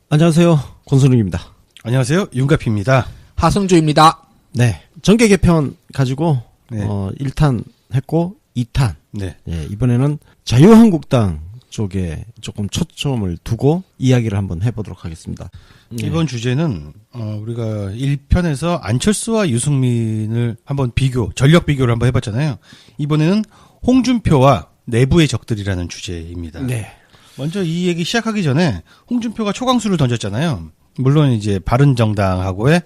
안녕하세요. 권순웅입니다. 안녕하세요. 윤가피입니다. 하승주입니다. 네. 정계 개편 가지고, 네. 1탄 했고, 2탄. 네. 예, 이번에는 자유한국당 쪽에 조금 초점을 두고 이야기를 한번 해보도록 하겠습니다. 이번 주제는, 우리가 1편에서 안철수와 유승민을 한번 전력 비교를 한번 해봤잖아요. 이번에는 홍준표와 내부의 적들이라는 주제입니다. 네. 먼저 이 얘기 시작하기 전에 홍준표가 초강수를 던졌잖아요. 물론 이제 바른정당하고의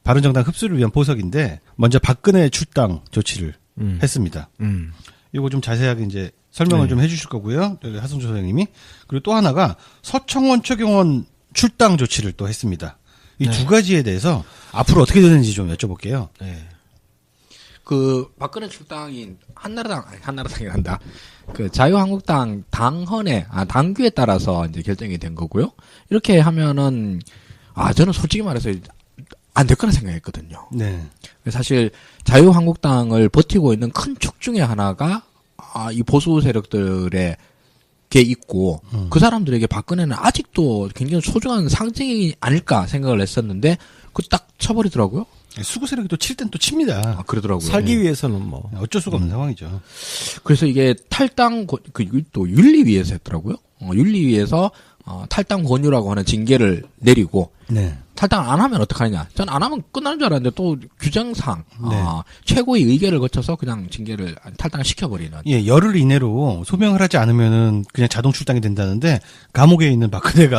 바른정당 흡수를 위한 포석인데 먼저 박근혜 출당 조치를 했습니다. 이거 좀 자세하게 이제 설명을 좀 해주실 거고요. 하승조 선생님이. 그리고 또 하나가 서청원, 최경원 출당 조치를 또 했습니다. 이 두 가지에 대해서 앞으로 어떻게 되는지 좀 여쭤볼게요. 네. 박근혜 출당인 한나라당이 한다. 자유한국당 당규에 따라서 이제 결정이 된 거고요. 이렇게 하면은, 저는 솔직히 말해서 안 될 거라 생각했거든요. 네. 사실 자유한국당을 버티고 있는 큰 축 중에 하나가, 이 보수 세력들의 게 있고, 그 사람들에게 박근혜는 아직도 굉장히 소중한 상징이 아닐까 생각을 했었는데, 딱 쳐버리더라고요. 수구 세력이 또 칠 땐 또 칩니다. 그러더라고요. 살기 위해서는 뭐. 어쩔 수가 없는 상황이죠. 그래서 이게 또 윤리위에서 했더라고요. 윤리위에서, 탈당 권유라고 하는 징계를 내리고, 네. 탈당 안 하면 어떡하느냐. 전 안 하면 끝나는 줄 알았는데 또 규정상, 네. 최고의 의결을 거쳐서 그냥 징계를 탈당을 시켜버리는. 예, 열흘 이내로 소명을 하지 않으면은 그냥 자동 출당이 된다는데 감옥에 있는 박근혜가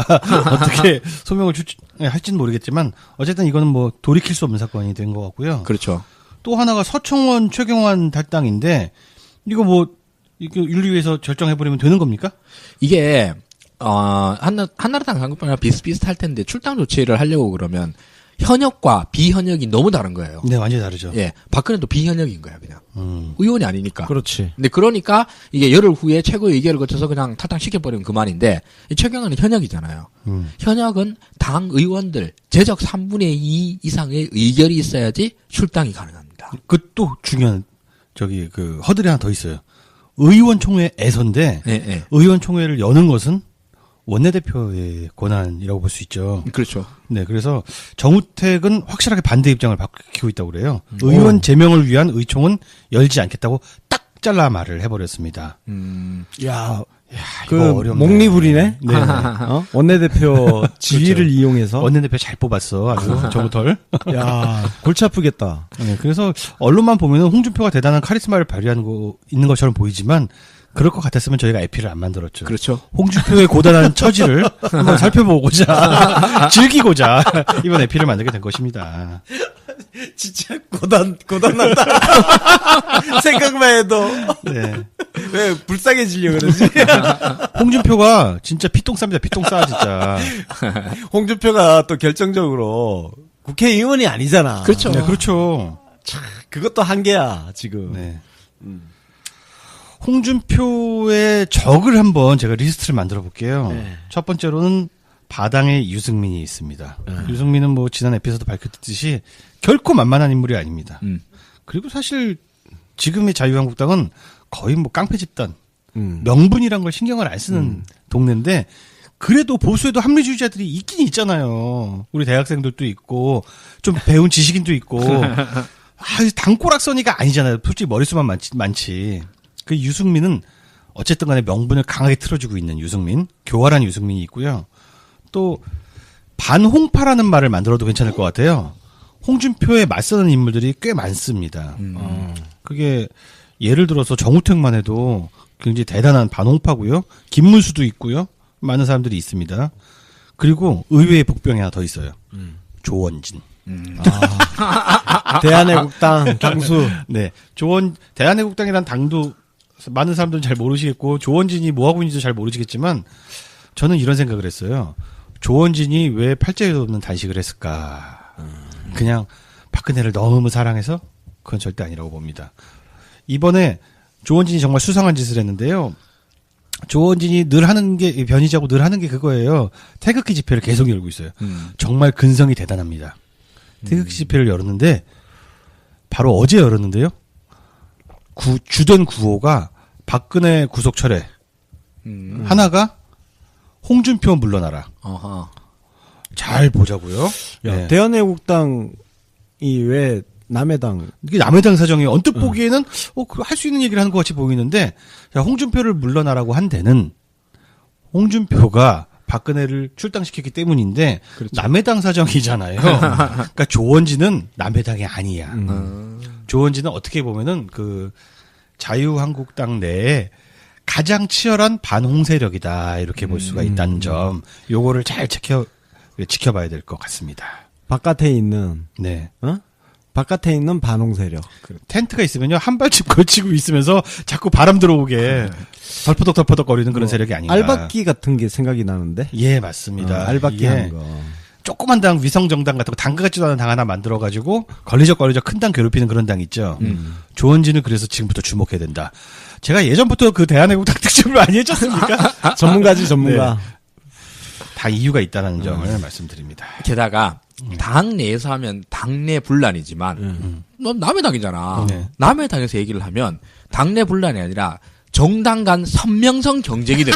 어떻게 소명을 할지는 모르겠지만 어쨌든 이거는 뭐 돌이킬 수 없는 사건이 된 것 같고요. 그렇죠. 또 하나가 서청원, 최경환 탈당인데 이거 윤리위에서 결정해버리면 되는 겁니까? 이게, 한나라당 강국방이랑 비슷비슷할 텐데 출당 조치를 하려고 그러면 현역과 비현역이 너무 다른 거예요. 네, 완전히 다르죠. 예. 박근혜도 비현역인 거야, 그냥. 의원이 아니니까. 그렇지. 근데 그러니까 이게 열흘 후에 최고의 의결을 거쳐서 그냥 탈당시켜버리면 그만인데, 이 최경환은 현역이잖아요. 현역은 당 의원들, 제적 3분의 2 이상의 의결이 있어야지 출당이 가능합니다. 또 중요한, 허들이 하나 더 있어요. 의원총회에서인데, 예. 의원총회를 여는 것은 원내대표의 권한이라고 볼 수 있죠. 그렇죠. 네, 그래서 정우택은 확실하게 반대 입장을 밝히고 있다고 그래요. 의원 제명을 위한 의총은 열지 않겠다고 딱 잘라 말을 해버렸습니다. 야, 이거 어렵네. 목리불이네? 네. 원내대표 지위를 그렇죠. 이용해서. 원내대표 잘 뽑았어, 아주 정우털. 야, 골치 아프겠다. 네, 그래서 언론만 보면은 홍준표가 대단한 카리스마를 발휘하는 있는 것처럼 보이지만 그럴 것 같았으면 저희가 에피를 안 만들었죠. 그렇죠. 홍준표의 고단한 처지를 한번 살펴보고자, 즐기고자 이번 에피를 만들게 된 것입니다. 진짜 고단하다. 생각만 해도. 네. 왜 불쌍해지려고 그러지? 홍준표가 진짜 피똥 쌉니다. 피똥 싸, 진짜. 홍준표가 또 결정적으로 국회의원이 아니잖아. 그렇죠. 네, 그렇죠. 그것도 한계야, 지금. 네. 홍준표의 적을 한번 제가 리스트를 만들어 볼게요. 네. 첫 번째로는 바당의 유승민이 있습니다. 유승민은 뭐 지난 에피소드 밝혔듯이 결코 만만한 인물이 아닙니다. 그리고 사실 지금의 자유한국당은 거의 뭐 깡패 집단, 명분이란 걸 신경을 안 쓰는 동네인데 그래도 보수에도 합리주의자들이 있긴 있잖아요. 우리 대학생들도 있고 좀 배운 지식인도 있고 당꼬락서니가 아니잖아요. 솔직히 머릿수만 많지. 그 유승민은 어쨌든 간에 명분을 강하게 틀어주고 있는 유승민, 교활한 유승민이 있고요. 또 반홍파라는 말을 만들어도 괜찮을 것 같아요. 홍준표에 맞서는 인물들이 꽤 많습니다. 그게 예를 들어서 정우택만 해도 굉장히 대단한 반홍파고요. 김문수도 있고요. 많은 사람들이 있습니다. 그리고 의외의 복병이 하나 더 있어요. 조원진. 대한애국당 당수. 네. 대한애국당이란 당도 많은 사람들은 잘 모르시겠고, 조원진이 뭐하고 있는지도 잘 모르시겠지만, 저는 이런 생각을 했어요. 조원진이 왜 팔자에 없는 단식을 했을까? 그냥 박근혜를 너무 사랑해서? 그건 절대 아니라고 봅니다. 이번에 조원진이 정말 수상한 짓을 했는데요. 조원진이 늘 하는 게, 변희자고 늘 하는 게 그거예요. 태극기 집회를 계속 열고 있어요. 정말 근성이 대단합니다. 태극기 집회를 열었는데, 바로 어제 열었는데요. 주된 구호가 박근혜 구속 철회. 하나가 홍준표 물러나라. 잘 보자고요. 야, 네. 대한애국당이 왜 남해당 이게 남해당 사정이 언뜻 보기에는 할 수 있는 얘기를 하는 것 같이 보이는데, 자, 홍준표를 물러나라고 한 데는 홍준표가 박근혜를 출당시켰기 때문인데 그렇죠. 남해당 사정이잖아요. 그러니까 조원진은 남해당이 아니야. 조원진은 어떻게 보면은 그 자유한국당 내에 가장 치열한 반홍 세력이다 이렇게 볼 수가 있다는 점, 요거를 잘 지켜봐야 될 것 같습니다. 바깥에 있는 네. 바깥에 있는 반홍 세력. 텐트가 있으면요 한 발씩 걸치고 있으면서 자꾸 바람 들어오게 덜퍼덕 거리는 그런 세력이 아닌가. 알박기 같은 게 생각이 나는데. 예, 맞습니다. 알박기 예. 하는 거. 조그만 당, 위성 정당 같은 거, 당그 같지도 않은 당 하나 만들어가지고 걸리적 큰 당 괴롭히는 그런 당 있죠. 조원진을 그래서 지금부터 주목해야 된다. 제가 예전부터 그 대한애국당 특집을 많이 했잖습니까? 전문가지 전문가. 다 이유가 있다는 점을 말씀드립니다. 게다가 당 내에서 하면 당내 분란이지만 넌 남해당이잖아. 네. 남해당에서 얘기를 하면 당내 분란이 아니라 정당 간 선명성 경쟁이 돼.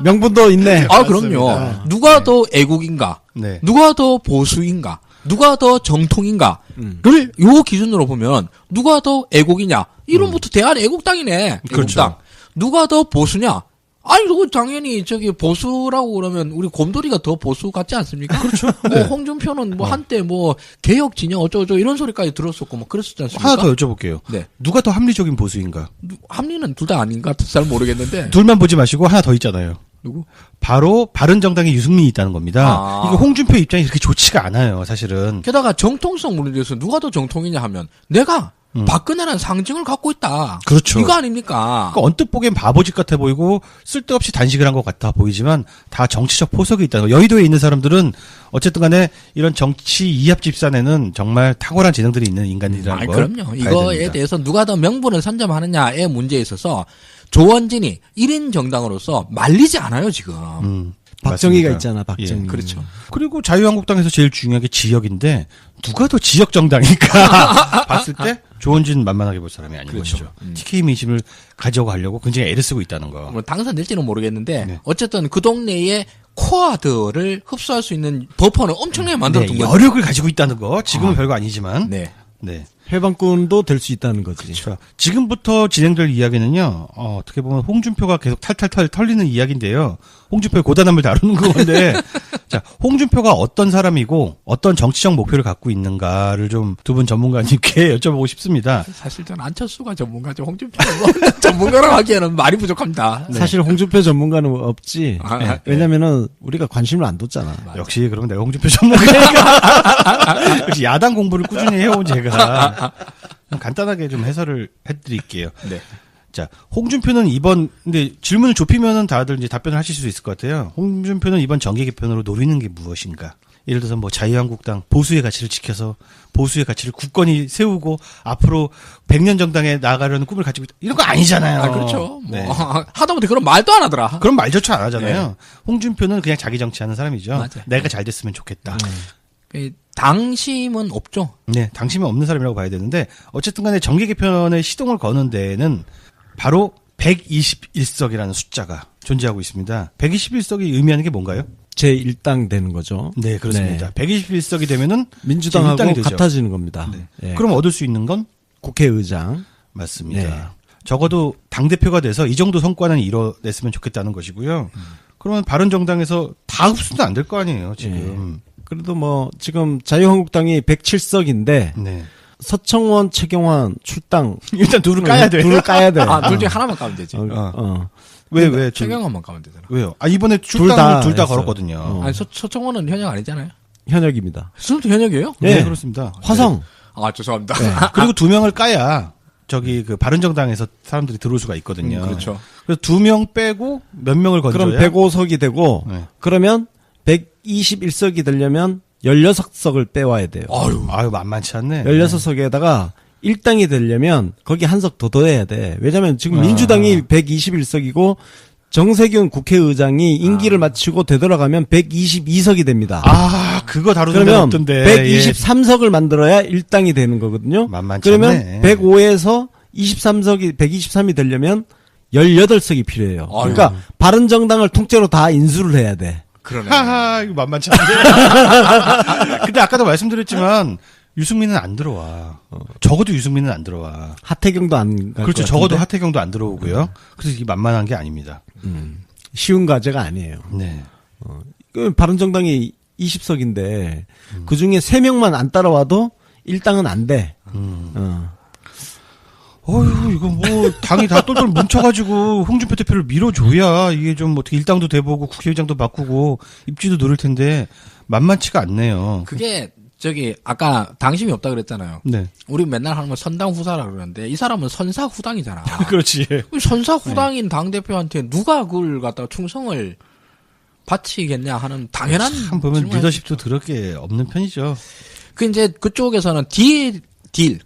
명분도 있네. 아 그럼요. 누가 더 애국인가? 네. 누가 더 보수인가? 누가 더 정통인가를 요 기준으로 보면 누가 더 애국이냐? 이름부터 대한애국당이네. 그렇죠. 애국당. 누가 더 보수냐? 아니, 그거 당연히 저기 보수라고 그러면 우리 곰돌이가 더 보수 같지 않습니까? 그렇죠. 뭐 홍준표는 뭐 한때 뭐 개혁 진영 어쩌고 이런 소리까지 들었었고 뭐 그랬었지 않습니까? 하나 더 여쭤볼게요. 네. 누가 더 합리적인 보수인가? 합리는 둘 다 아닌가 잘 모르겠는데. 둘만 보지 마시고 하나 더 있잖아요. 누구? 바로 바른정당에 유승민이 있다는 겁니다. 아. 이거 홍준표 입장이 그렇게 좋지가 않아요, 사실은. 게다가 정통성 문제에서 누가 더 정통이냐 하면 내가 박근혜라는 상징을 갖고 있다. 그렇죠. 이거 아닙니까? 그러니까 언뜻 보기엔 바보짓 같아 보이고 쓸데없이 단식을 한 것 같아 보이지만 다 정치적 포석이 있다는 거. 여의도에 있는 사람들은 어쨌든 간에 이런 정치 이합 집산에는 정말 탁월한 재능들이 있는 인간들이라는 아니, 걸 그럼요. 봐야 이거에 됩니다. 대해서 누가 더 명분을 선점하느냐의 문제에 있어서 조원진이 1인 정당으로서 말리지 않아요, 지금. 박정희가 맞습니다. 있잖아, 박정희. 예. 그렇죠. 그리고 자유한국당에서 제일 중요한 게 지역인데 누가 더 지역 정당일까 봤을 때 조원진 만만하게 볼 사람이 아닌 그렇죠. 것이죠. TK 민심을 가져가려고 굉장히 애를 쓰고 있다는 거. 뭐 당선될지는 모르겠는데 네. 어쨌든 그 동네의 코아들을 흡수할 수 있는 버퍼는 엄청나게 만들어 둔 네, 거죠. 여력을 가지고 있다는 거. 지금은 별거 아니지만. 네. 네. 해방꾼도 될 수 있다는 거지. 자, 지금부터 진행될 이야기는요, 어떻게 보면 홍준표가 계속 탈탈탈 털리는 이야기인데요. 홍준표의 고단함을 다루는 건데, 자, 홍준표가 어떤 사람이고, 어떤 정치적 목표를 갖고 있는가를 좀 두 분 전문가님께 여쭤보고 싶습니다. 사실 저는 안철수가 전문가죠. 홍준표는 뭐 전문가라고 하기에는 말이 부족합니다. 사실 홍준표 전문가는 없지. 아, 네. 왜냐면은 우리가 관심을 안 뒀잖아. 역시, 그러면 내가 홍준표 전문가니까. 역시 야당 공부를 꾸준히 해온 제가. 간단하게 좀 해설을 해드릴게요. 네. 자, 홍준표는 근데 질문을 좁히면은 다들 이제 답변을 하실 수 있을 것 같아요. 홍준표는 이번 정계 개편으로 노리는 게 무엇인가? 예를 들어서 뭐 자유한국당 보수의 가치를 지켜서 보수의 가치를 굳건히 세우고 앞으로 100년 정당에 나아가려는 꿈을 가지고 있다. 이런 거 아니잖아요. 아, 그렇죠. 뭐 네. 하다못해 그런 말도 안 하더라. 그런 말조차 안 하잖아요. 홍준표는 그냥 자기 정치하는 사람이죠. 맞아요. 내가 잘 됐으면 좋겠다. 당심은 없죠. 네, 당심은 없는 사람이라고 봐야 되는데 어쨌든 간에 정계 개편의 시동을 거는 데에는 바로 121석이라는 숫자가 존재하고 있습니다. 121석이 의미하는 게 뭔가요? 제1당 되는 거죠. 네, 그렇습니다. 121석이 되면은 민주당하고 제1당이 되죠. 같아지는 겁니다. 네. 예. 그럼 얻을 수 있는 건 국회의장. 맞습니다. 네. 적어도 당대표가 돼서 이 정도 성과는 이뤄냈으면 좋겠다는 것이고요. 그러면 바른정당에서 다 흡수는 안 될 거 아니에요, 지금. 그래도 뭐 지금 자유한국당이 107석인데 네. 서청원, 최경환 출당 일단 둘을 까야 돼. 둘을 까야 돼. 아, 둘 중에 하나만 까면 되지. 왜? 최경환만 까면 되잖아. 왜요? 이번에 둘 다 출당을 둘 다 했어요. 걸었거든요. 아니, 서청원은 현역 아니잖아요. 현역입니다. 수도 현역이에요? 네. 그렇습니다. 화성. 아, 죄송합니다. 그리고 두 명을 까야 저기 그 바른정당에서 사람들이 들어올 수가 있거든요. 그렇죠. 그래서 두 명 빼고 몇 명을 건져야 그럼 105석이 되고 네. 그러면 121석이 되려면 16석을 빼와야 돼요. 아유 만만치 않네. 16석에다가 1당이 되려면 거기 한 석 더 더해야 돼. 왜냐면 지금 민주당이 121석이고 정세균 국회의장이 임기를 마치고 되돌아가면 122석이 됩니다. 아 그거 다루는 데 그러면 없던데. 123석을 만들어야 1당이 되는 거거든요. 만만치 그러면 않네. 105에서 23석이 123이 되려면 18석이 필요해요. 아유. 그러니까 바른정당을 통째로 다 인수를 해야 돼. 그러네. 하하, 이거 만만치 않은데. 근데 아까도 말씀드렸지만, 유승민은 안 들어와. 적어도 유승민은 안 들어와. 하태경도 안 갈 그렇죠. 것 적어도 같은데? 하태경도 안 들어오고요. 그래서 이게 만만한 게 아닙니다. 쉬운 과제가 아니에요. 네. 그 바른정당이 20석인데 그 중에 3명만 안 따라와도 일당은 안 돼. 어휴, 이거 뭐, 당이 다 똘똘 뭉쳐가지고, 홍준표 대표를 밀어줘야, 이게 좀 어떻게 일당도 돼보고, 국회의장도 바꾸고, 입지도 누를 텐데, 만만치가 않네요. 그게 저기 아까 당심이 없다 그랬잖아요. 네. 우리 맨날 하는 건 선당 후사라 그러는데 이 사람은 선사 후당이잖아. 그렇지. 선사 후당인 당 대표한테 누가 그걸 갖다가 충성을 바치겠냐 하는 당연한 참 보면 질문을 리더십도 더럽게 없는 편이죠. 그 이제 그쪽에서는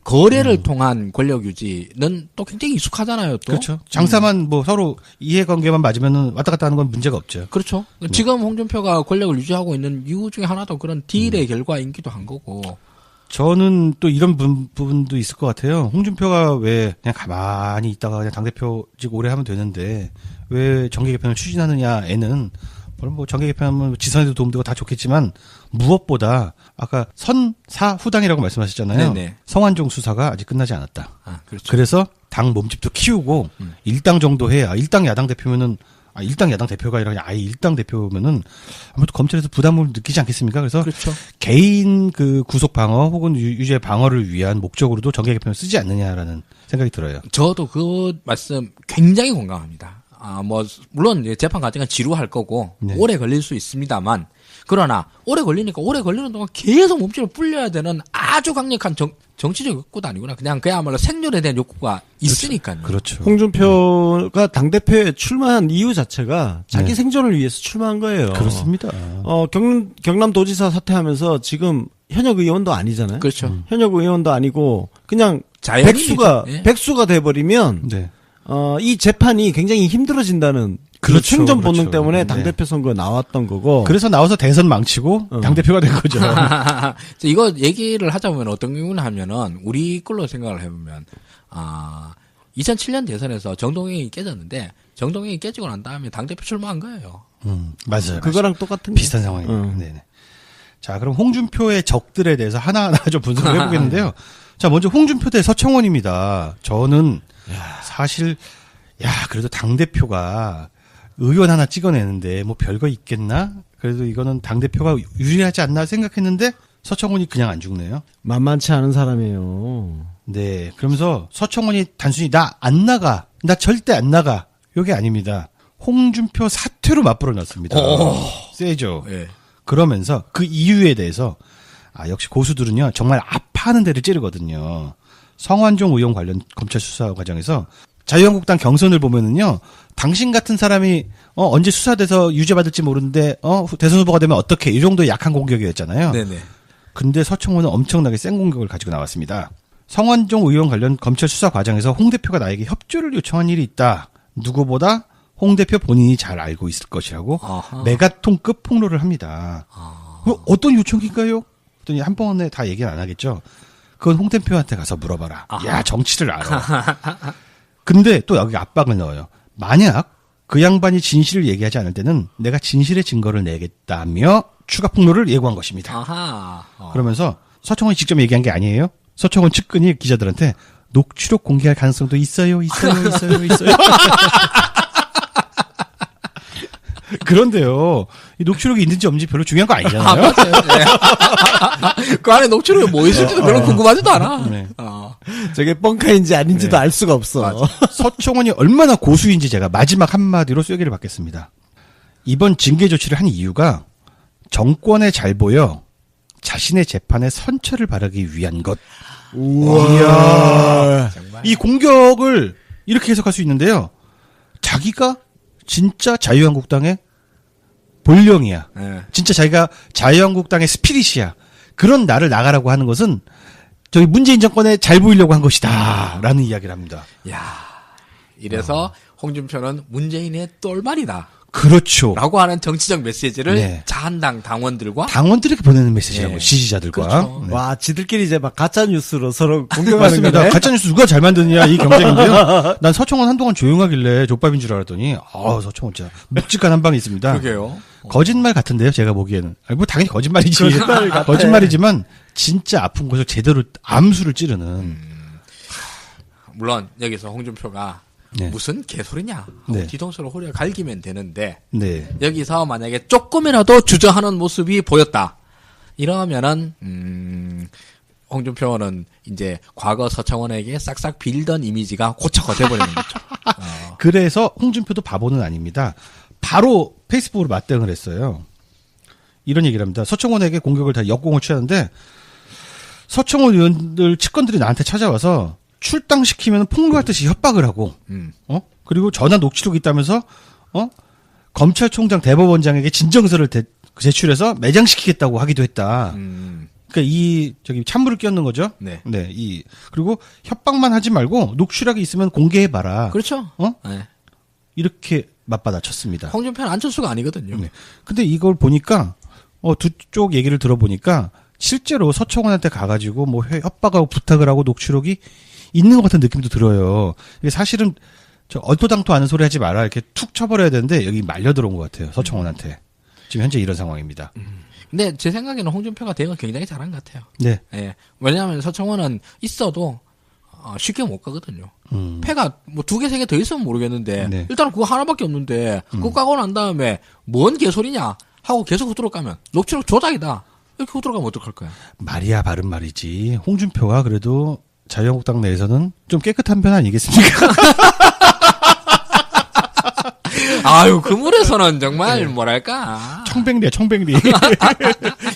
거래를 통한 권력 유지는 또 굉장히 익숙하잖아요. 또 그렇죠. 장사만 뭐 서로 이해관계만 맞으면은 왔다 갔다 하는 건 문제가 없죠. 그렇죠. 지금 홍준표가 권력을 유지하고 있는 이유 중에 하나도 그런 딜의 결과이기도 한 거고. 저는 또 이런 부분도 있을 것 같아요. 홍준표가 왜 그냥 가만히 있다가 그냥 당대표직 오래 하면 되는데 왜 정계 개편을 추진하느냐에는 물론 뭐 정계 개편하면 지선에도 도움되고 다 좋겠지만 무엇보다 아까 선사 후당이라고 말씀하셨잖아요. 네네. 성완종 수사가 아직 끝나지 않았다. 아, 그렇죠. 그래서 당 몸집도 키우고 일당 정도 해야 일당 야당 대표면은 일당 야당 대표가 아니라 그냥 아예 일당 대표면은 아무래도 검찰에서 부담을 느끼지 않겠습니까? 그래서 그렇죠. 개인 그 구속 방어 혹은 유죄 방어를 위한 목적으로도 정계 개편을 쓰지 않느냐라는 생각이 들어요. 저도 그 말씀 굉장히 공감합니다. 물론 이제 재판 과정은 지루할 거고, 네. 오래 걸릴 수 있습니다만, 그러나, 오래 걸리는 동안 계속 몸집을 불려야 되는 아주 강력한 정치적 욕구도 아니구나. 그야말로 생존에 대한 욕구가 있으니까요. 그렇죠. 홍준표가 당대표에 출마한 이유 자체가 자기 네. 생존을 위해서 출마한 거예요. 그렇습니다. 경남도지사 사퇴하면서 지금 현역 의원도 아니잖아요. 그렇죠. 현역 의원도 아니고 그냥 자연인이죠. 예. 백수가 돼버리면 네. 이 재판이 굉장히 힘들어진다는 그렇죠, 생존 본능 그렇죠. 때문에 네. 당대표 선거에 나왔던 거고. 그래서 나와서 대선 망치고 당대표가 된 거죠. 이거 얘기를 하자면 어떤 경우는 하면은, 우리 걸로 생각을 해보면, 2007년 대선에서 정동영이 깨졌는데, 정동영이 깨지고 난 다음에 당대표 출마한 거예요. 맞아요. 그거랑 똑같은 비슷한 상황입니다. 네네. 자, 그럼 홍준표의 적들에 대해서 하나하나 좀 분석을 해보겠는데요. 자, 먼저 홍준표 대 서청원입니다. 저는 사실, 그래도 당대표가 의원 하나 찍어내는데 뭐 별거 있겠나? 그래도 이거는 당대표가 유리하지 않나 생각했는데 서청원이 그냥 안 죽네요. 만만치 않은 사람이에요. 네. 그러면서 서청원이 단순히 나 안 나가. 나 절대 안 나가. 요게 아닙니다. 홍준표 사퇴로 맞불어 놨습니다. 세죠. 예. 그러면서 그 이유에 대해서 역시 고수들은요 정말 아파하는 데를 찌르거든요. 성완종 의원 관련 검찰 수사 과정에서 자유한국당 경선을 보면은요 당신 같은 사람이 언제 수사돼서 유죄받을지 모르는데 대선 후보가 되면 어떻게 이 정도 약한 공격이었잖아요. 네네. 근데 서청원은 엄청나게 센 공격을 가지고 나왔습니다. 성완종 의원 관련 검찰 수사 과정에서 홍 대표가 나에게 협조를 요청한 일이 있다. 누구보다 홍 대표 본인이 잘 알고 있을 것이라고 아하. 메가톤급 폭로를 합니다. 어떤 요청인가요? 그랬더니 한 번에 다 얘기는 안 하겠죠. 그건 홍 대표한테 가서 물어봐라. 아하. 야, 정치를 알아. 근데 또 여기 압박을 넣어요. 만약 그 양반이 진실을 얘기하지 않을 때는 내가 진실의 증거를 내겠다며 추가 폭로를 예고한 것입니다. 아하. 그러면서 서청원이 직접 얘기한 게 아니에요. 서청원 측근이 기자들한테 녹취록 공개할 가능성도 있어요. 그런데요, 이 녹취록이 있는지 없는지 별로 중요한 거 아니잖아요. 네. 그 안에 녹취록이 뭐 있을지도 별로 궁금하지도 않아. 네. 저게 뻥카인지 아닌지도 알 수가 없어. 서청원이 얼마나 고수인지 제가 마지막 한마디로 쐐기를 받겠습니다. 이번 징계 조치를 한 이유가 정권에 잘 보여 자신의 재판에 선처를 바라기 위한 것. 우와. 이 공격을 이렇게 해석할 수 있는데요. 자기가 진짜 자유한국당의 본령이야. 네. 진짜 자기가 자유한국당의 스피릿이야. 그런 나를 나가라고 하는 것은 저희 문재인 정권에 잘 보이려고 한 것이다. 라는 이야기를 합니다. 야, 이래서 홍준표는 문재인의 똘말이다. 그렇죠. 라고 하는 정치적 메시지를 네. 자한당 당원들과 당원들에게 보내는 메시지라고 네. 지지자들과. 그렇죠. 네. 와, 지들끼리 이제 막 가짜 뉴스로 서로 공격하는 맞습니다. 거네. 가짜뉴스 누가 잘 만드느냐 이 경쟁인데요. 난 서청원 한동안 조용하길래 족밥인 줄 알았더니 서청원 진짜 묵직한 한 방이 있습니다. 그게요. 거짓말 같은데요, 제가 보기에는. 아니, 뭐 당연히 거짓말이지. 거짓말 같아. 거짓말이지만 진짜 아픈 곳을 제대로 암수를 찌르는. 물론 여기서 홍준표가 네. 무슨 개소리냐 하고 네. 뒤통수를 호려 갈기면 되는데 네. 여기서 만약에 조금이라도 주저하는 모습이 보였다. 이러면은 홍준표는 이제 과거 서청원에게 싹싹 빌던 이미지가 고쳐가 돼버리는 거죠. 그래서 홍준표도 바보는 아닙니다. 바로 페이스북으로 맞대응을 했어요. 이런 얘기를 합니다. 서청원에게 공격을 다 역공을 취하는데 서청원 의원들 측근들이 나한테 찾아와서 출당시키면 폭로할 듯이 협박을 하고 그리고 전화 녹취록이 있다면서 검찰총장 대법원장에게 진정서를 제출해서 매장시키겠다고 하기도 했다. 그러니까 찬물을 끼얹는 거죠. 네. 그리고 협박만 하지 말고 녹취록이 있으면 공개해 봐라. 그렇죠. 네. 이렇게 맞받아쳤습니다. 홍준표는 안철수가 아니거든요. 네. 근데 이걸 보니까 두 쪽 얘기를 들어보니까 실제로 서청원한테 가가지고 뭐 협박하고 부탁을 하고 녹취록이 있는 것 같은 느낌도 들어요. 이게 사실은 저 얼토당토 않은 소리 하지 마라 이렇게 툭 쳐버려야 되는데 여기 말려 들어온 것 같아요. 서청원한테. 지금 현재 이런 상황입니다. 근데 제 생각에는 홍준표가 대응을 굉장히 잘한 것 같아요. 네. 예. 왜냐하면 서청원은 있어도 쉽게 못 가거든요. 패가 뭐 2개, 3개 더 있으면 모르겠는데 네. 일단은 그거 하나밖에 없는데 그거 까고 난 다음에 뭔 개소리냐 하고 계속 후드로 까면 녹취록 조작이다. 이렇게 후드로 가면 어떡할 거야. 말이야 바른 말이지. 홍준표가 그래도 자유한국당 내에서는 좀 깨끗한 편 아니겠습니까? 아유, 그 물에서는 정말 뭐랄까. 청백리야 청백리.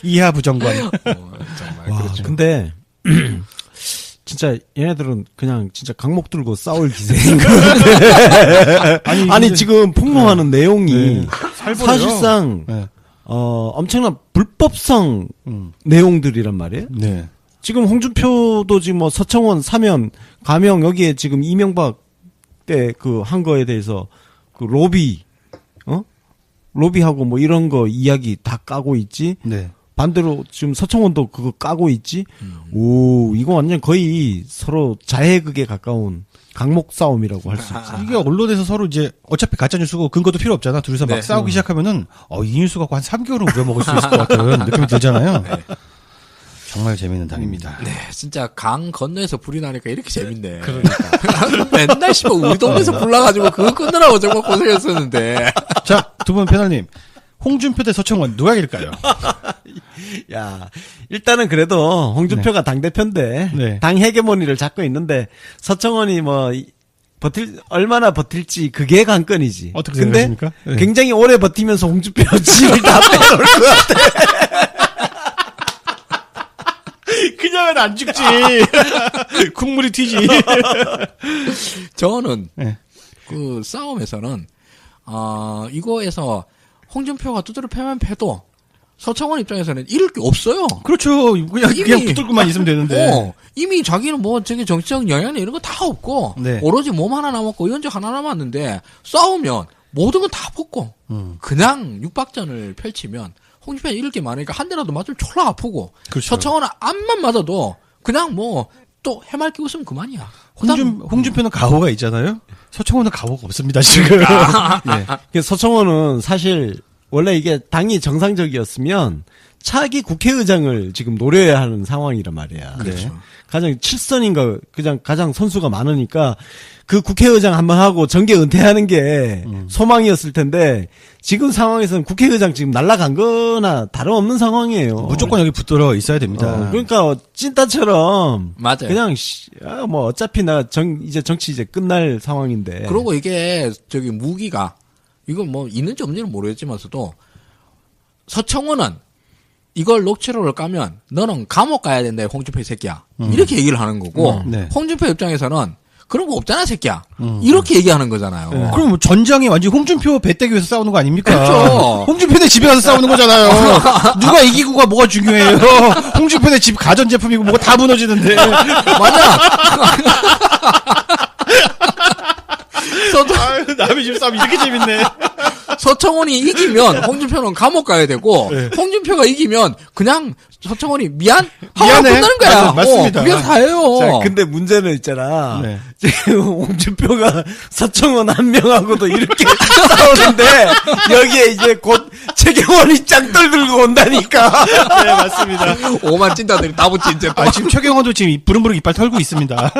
이하 부정관. 정말 와, 그렇죠. 근데 진짜 얘네들은 그냥 진짜 강목 들고 싸울 기세인 것 같아. 아니 지금 폭로하는 내용이 네. 살벌해요. 사실상 네. 엄청난 불법성 내용들이란 말이에요. 네. 지금 홍준표도 지금 뭐 서청원 사면 가명 여기에 지금 이명박 때 그 한 거에 대해서 그 로비하고 뭐 이런 거 이야기 다 까고 있지. 네. 반대로 지금 서청원도 그거 까고 있지. 오, 이거 완전 거의 서로 자해극에 가까운 강목 싸움이라고 할 수 있지. 이게 언론에서 서로 이제 어차피 가짜 뉴스고 근거도 필요 없잖아. 둘이서 막 네. 싸우기 시작하면은 이 뉴스 갖고 한 3개월은 우려먹을 수 있을 것 같은 느낌이 들잖아요. 정말 재미있는 당입니다. 네, 진짜 강 건너에서 불이 나니까 이렇게 재밌네. 그러니까. 맨날 씨발 우리 동네에서 불 나가지고 그거 끊느라고 정말 고생했었는데. 자, 두 분 패널님. 홍준표 대 서청원 누가 이길까요? 야, 일단은 그래도 홍준표가 당대표인데, 네. 당 헤게모니를 잡고 있는데, 서청원이 뭐, 얼마나 버틸지, 그게 관건이지. 어떻게 근데 생각하십니까? 네. 굉장히 오래 버티면서 홍준표 지를 다 빼놓을 것 같아. 그냥은 안 죽지. 국물이 튀지. 저는 네. 그 싸움에서는 이거에서 홍준표가 두드려 패면 패도 서청원 입장에서는 잃을 게 없어요. 그렇죠. 그냥 붙들고만 있으면 되는데. 이미 자기는 뭐 저기 정치적 영향이 이런 거 다 없고 네. 오로지 몸 하나 남았고 의원직 하나 남았는데 싸우면 모든 건 다 벗고 그냥 육박전을 펼치면 홍준표가 잃을 게 많으니까 한 대라도 맞으면 졸라 아프고 그렇죠. 서청원은 앞만 맞아도 그냥 뭐 또 해맑게 웃으면 그만이야. 홍준표는 가오가 있잖아요. 서청원은 가오가 없습니다 지금. 네. 서청원은 사실, 원래 이게 당이 정상적이었으면 차기 국회의장을 지금 노려야 하는 상황이란 말이야. 그렇죠. 가장 7선인가, 그냥 가장 선수가 많으니까 그 국회의장 한번 하고 정계 은퇴하는 게 소망이었을 텐데 지금 상황에서는 국회의장 지금 날아간 거나 다름없는 상황이에요. 무조건 여기 붙들어 있어야 됩니다. 그러니까 찐따처럼 맞아요. 그냥 뭐 어차피 나 이제 정치 이제 끝날 상황인데. 그리고 이게 저기 무기가 이건 뭐 있는지 없는지는 모르겠지만서도 서청원은 이걸 녹취록을 까면 너는 감옥 가야 된다, 홍준표 이 새끼야. 이렇게 얘기를 하는 거고 네. 홍준표 입장에서는 그런 거 없잖아, 새끼야. 이렇게 얘기하는 거잖아요. 네. 그럼 뭐 전장이 완전 홍준표 배때기 위해서 싸우는 거 아닙니까? 그렇죠. 홍준표네 집에 가서 싸우는 거잖아요. 누가 이기고가 뭐가 중요해요? 홍준표네 집 가전제품이고 뭐가 다 무너지는데. 맞아. 아유, 남의 집 싸움 이렇게 재밌네. 서청원이 이기면 홍준표는 감옥 가야 되고 네. 홍준표가 이기면 그냥 서청원이 미안하고 미안해. 끝나는 거야. 맞습니다. 그게 다예요. 자, 근데 문제는 있잖아. 네. 지금 홍준표가 서청원 한 명하고도 이렇게 싸우는데 여기에 이제 곧 최경원이 짱돌 들고 온다니까. 네, 맞습니다. 오만 찐따들이 다 붙지 이제 또. 지금 최경원도 지금 부릉부릉 이빨 털고 있습니다.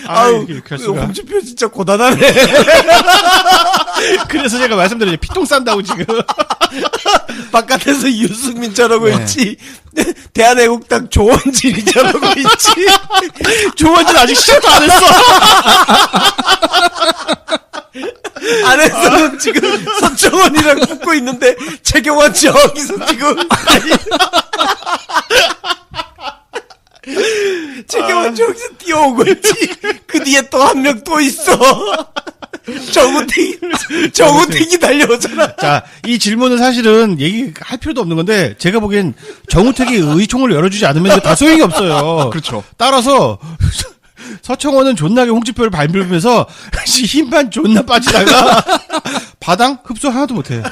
아우, 이렇게 할 수가. 홍준표 진짜 고단하네. 그래서 제가 말씀드렸죠. 피똥 싼다고 지금. 바깥에서 유승민 저러고 네. 있지. 대한애국당 조원진이 저러고 있지. 조원진 아직 시작도 안 했어. 안에서는 지금 서청원이랑 붙고 있는데 최경원 저기서 지금 최경원 저기서 뛰어오고 있지. 그 뒤에 또 한 명 또 있어. 정우택이 달려오잖아. 자, 이 질문은 사실은 얘기할 필요도 없는 건데, 제가 보기엔 정우택이 의총을 열어주지 않으면 다 소용이 없어요. 그렇죠. 따라서, 서청원은 존나게 홍준표를 밟으면서 힘만 존나 빠지다가 바당 흡수 하나도 못해.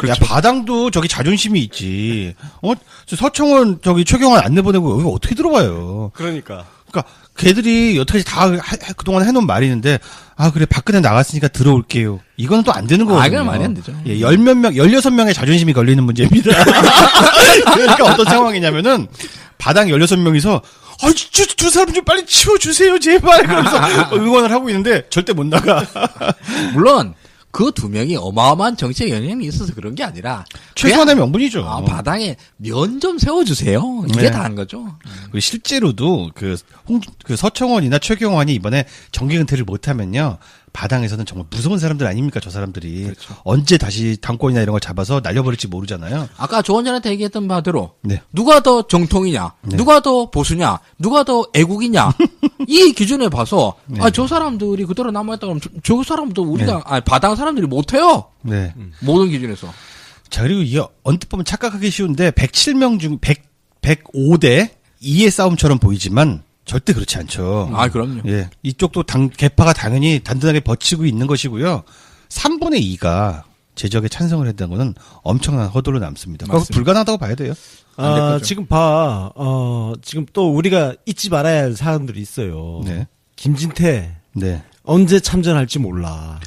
야, 바당도 저기 자존심이 있지. 저 서청원 저기 최경환 안 내보내고 여기 어떻게 들어와요? 그러니까. 그러니까 걔들이 여태까지 다 그동안 해놓은 말이 있는데, 그래, 박근혜 나갔으니까 들어올게요. 이거는 또 안 되는 거거든요. 이건 말이 안 되죠. 예, 16명의 자존심이 걸리는 문제입니다. 그러니까 어떤 상황이냐면은, 바당 16명이서, 진짜 두 사람 좀 빨리 치워주세요, 제발. 그러면서 응원을 하고 있는데, 절대 못 나가. 물론 그 두 명이 어마어마한 정치적 영향이 있어서 그런 게 아니라 최소한의 명분이죠. 바닥에 면 좀 세워주세요. 이게 네. 다인 거죠. 그리고 실제로도 그 서청원이나 최경환이 이번에 정기 은퇴를 못하면요, 바당에서는 정말 무서운 사람들 아닙니까, 저 사람들이. 그렇죠. 언제 다시 당권이나 이런 걸 잡아서 날려버릴지 모르잖아요. 아까 조원전한테 얘기했던 바대로 네. 누가 더 정통이냐, 네. 누가 더 보수냐, 누가 더 애국이냐 이 기준에 봐서 네. 저 사람들이 그대로 남아있다 그러면 저 사람도 우리가 바당 사람들이 못해요. 네. 모든 기준에서. 자, 그리고 이게 언뜻 보면 착각하기 쉬운데 107명 중 105대 2의 싸움처럼 보이지만 절대 그렇지 않죠. 그럼요. 예. 이쪽도 개파가 당연히 단단하게 버티고 있는 것이고요. 3분의 2가 제적에 찬성을 했다는 거는 엄청난 허들로 남습니다. 그거 맞습니다. 불가능하다고 봐야 돼요. 안 될 거죠. 지금 봐. 지금 또 우리가 잊지 말아야 할 사람들이 있어요. 네. 김진태. 네. 언제 참전할지 몰라.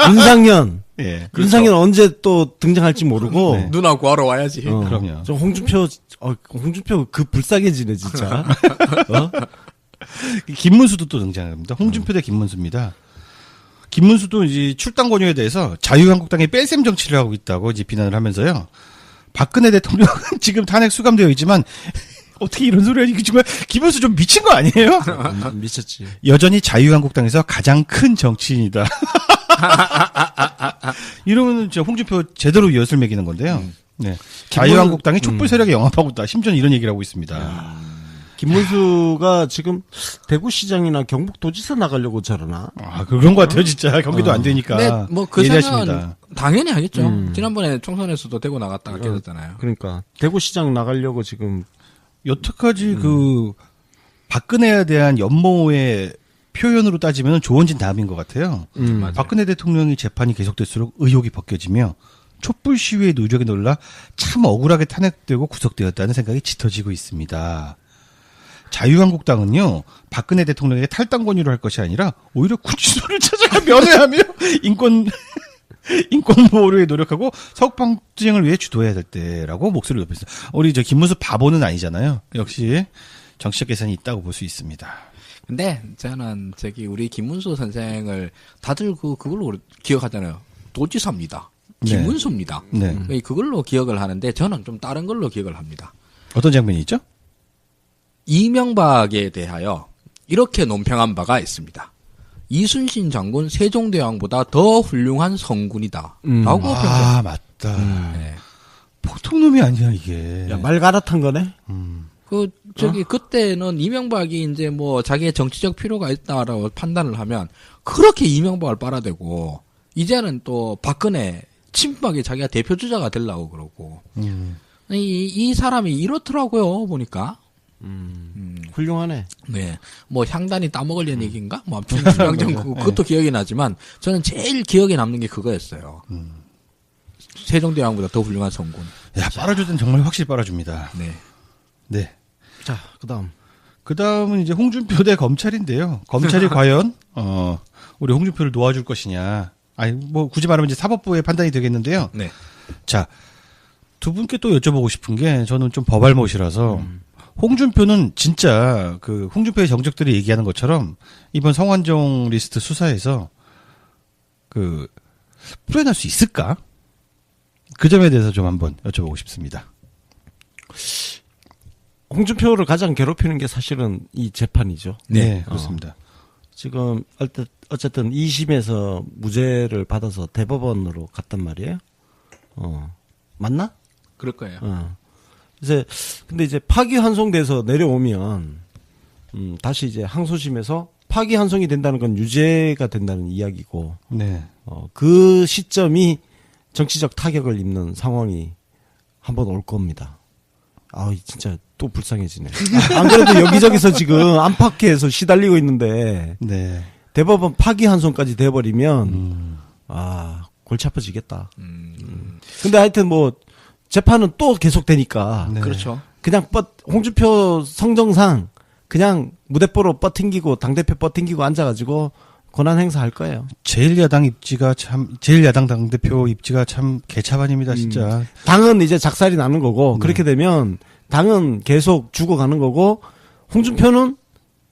윤상현. 예. 윤상현 언제 또 등장할지 모르고. 네. 누나 구하러 와야지. 그럼요. 저 홍준표 그 불쌍해지네, 진짜. 김문수도 또 등장합니다. 홍준표 대 김문수입니다. 김문수도 이제 출당 권유에 대해서 자유한국당이 뺄셈 정치를 하고 있다고 이제 비난을 하면서요. 박근혜 대통령은 지금 탄핵 수감되어 있지만 어떻게 이런 소리 하지? 정말 김문수 좀 미친 거 아니에요? 미쳤지. 여전히 자유한국당에서 가장 큰 정치인이다. 이러면 저 홍준표 제대로 엿을 매기는 건데요. 네. 자유한국당이 촛불 세력에 영합하고 있다. 심지어는 이런 얘기를 하고 있습니다. 김문수가 지금 대구시장이나 경북도지사 나가려고 저러나? 그런 것 같아요, 진짜. 경기도 안 되니까. 근데 그 예리하십니다. 생각은 당연히 하겠죠. 지난번에 총선에서도 대구 나갔다가 깨졌잖아요. 그러니까 대구시장 나가려고 지금 여태까지 박근혜에 대한 연모의 표현으로 따지면 조원진 다음인 것 같아요. 맞아요. 박근혜 대통령이 재판이 계속될수록 의혹이 벗겨지며 촛불 시위의 누적에 놀라 참 억울하게 탄핵되고 구속되었다는 생각이 짙어지고 있습니다. 자유한국당은요, 박근혜 대통령에게 탈당 권유를 할 것이 아니라 오히려 구치소를 찾아가 면회하며 인권 보호를 노력하고 석방투쟁을 위해 주도해야 될 때라고 목소리를 높였어요. 우리 저 김문수 바보는 아니잖아요. 역시 정치적 계산이 있다고 볼 수 있습니다. 근데 저는 우리 김문수 선생을 다들 그걸로 기억하잖아요. 도지사입니다. 네. 김문수입니다. 네. 그걸로 기억을 하는데 저는 좀 다른 걸로 기억을 합니다. 어떤 장면이 있죠? 이명박에 대하여 이렇게 논평한 바가 있습니다. 이순신 장군 세종대왕보다 더 훌륭한 성군이다. 라고 평가합니다. 맞다. 네. 보통 놈이 아니야, 이게. 야, 말 갈아탄 거네? 그때는 이명박이 이제 자기의 정치적 필요가 있다라고 판단을 하면 그렇게 이명박을 빨아대고 이제는 또 박근혜 친박이 자기가 대표주자가 되려고 그러고 이 사람이 이렇더라고요, 보니까. 훌륭하네. 네. 뭐 향단이 따먹으려는 얘기인가? 뭐 아무튼 중앙정 그것도 기억이 나지만 저는 제일 기억에 남는 게 그거였어요. 세종대왕보다 더 훌륭한 성군. 야, 빨아줄 땐 정말 확실히 빨아줍니다. 네. 네. 자, 그다음. 그 다음은 이제 홍준표 대 검찰인데요. 검찰이 과연, 우리 홍준표를 놓아줄 것이냐. 아니, 뭐, 굳이 말하면 이제 사법부의 판단이 되겠는데요. 네. 자, 두 분께 또 여쭤보고 싶은 게 저는 좀 법알못이라서 홍준표는 진짜 그 홍준표의 정적들이 얘기하는 것처럼 이번 성완종 리스트 수사에서 그 풀어낼 수 있을까? 그 점에 대해서 좀 한번 여쭤보고 싶습니다. 홍준표를 가장 괴롭히는 게 사실은 이 재판이죠. 네, 그렇습니다. 지금 어쨌든 2심에서 무죄를 받아서 대법원으로 갔단 말이에요. 맞나? 그럴 거예요. 근데 이제 파기환송돼서 내려오면 다시 이제 항소심에서 파기환송이 된다는 건 유죄가 된다는 이야기고, 네. 그 시점이 정치적 타격을 입는 상황이 한번 올 겁니다. 진짜 또 불쌍해지네. 안 그래도 여기저기서 지금 안팎에서 시달리고 있는데, 네. 대법원 파기환송까지 돼버리면, 골치 아파지겠다. 근데 하여튼 뭐, 재판은 또 계속되니까. 네. 그렇죠. 그냥 홍준표 성정상, 그냥 무대뽀로 뻗팅기고, 당대표 뻗팅기고 앉아가지고, 권한 행사할 거예요. 제일야당 당대표 입지가 참 개차반입니다, 진짜. 당은 이제 작살이 나는 거고, 그렇게 되면, 당은 계속 죽어가는 거고, 홍준표는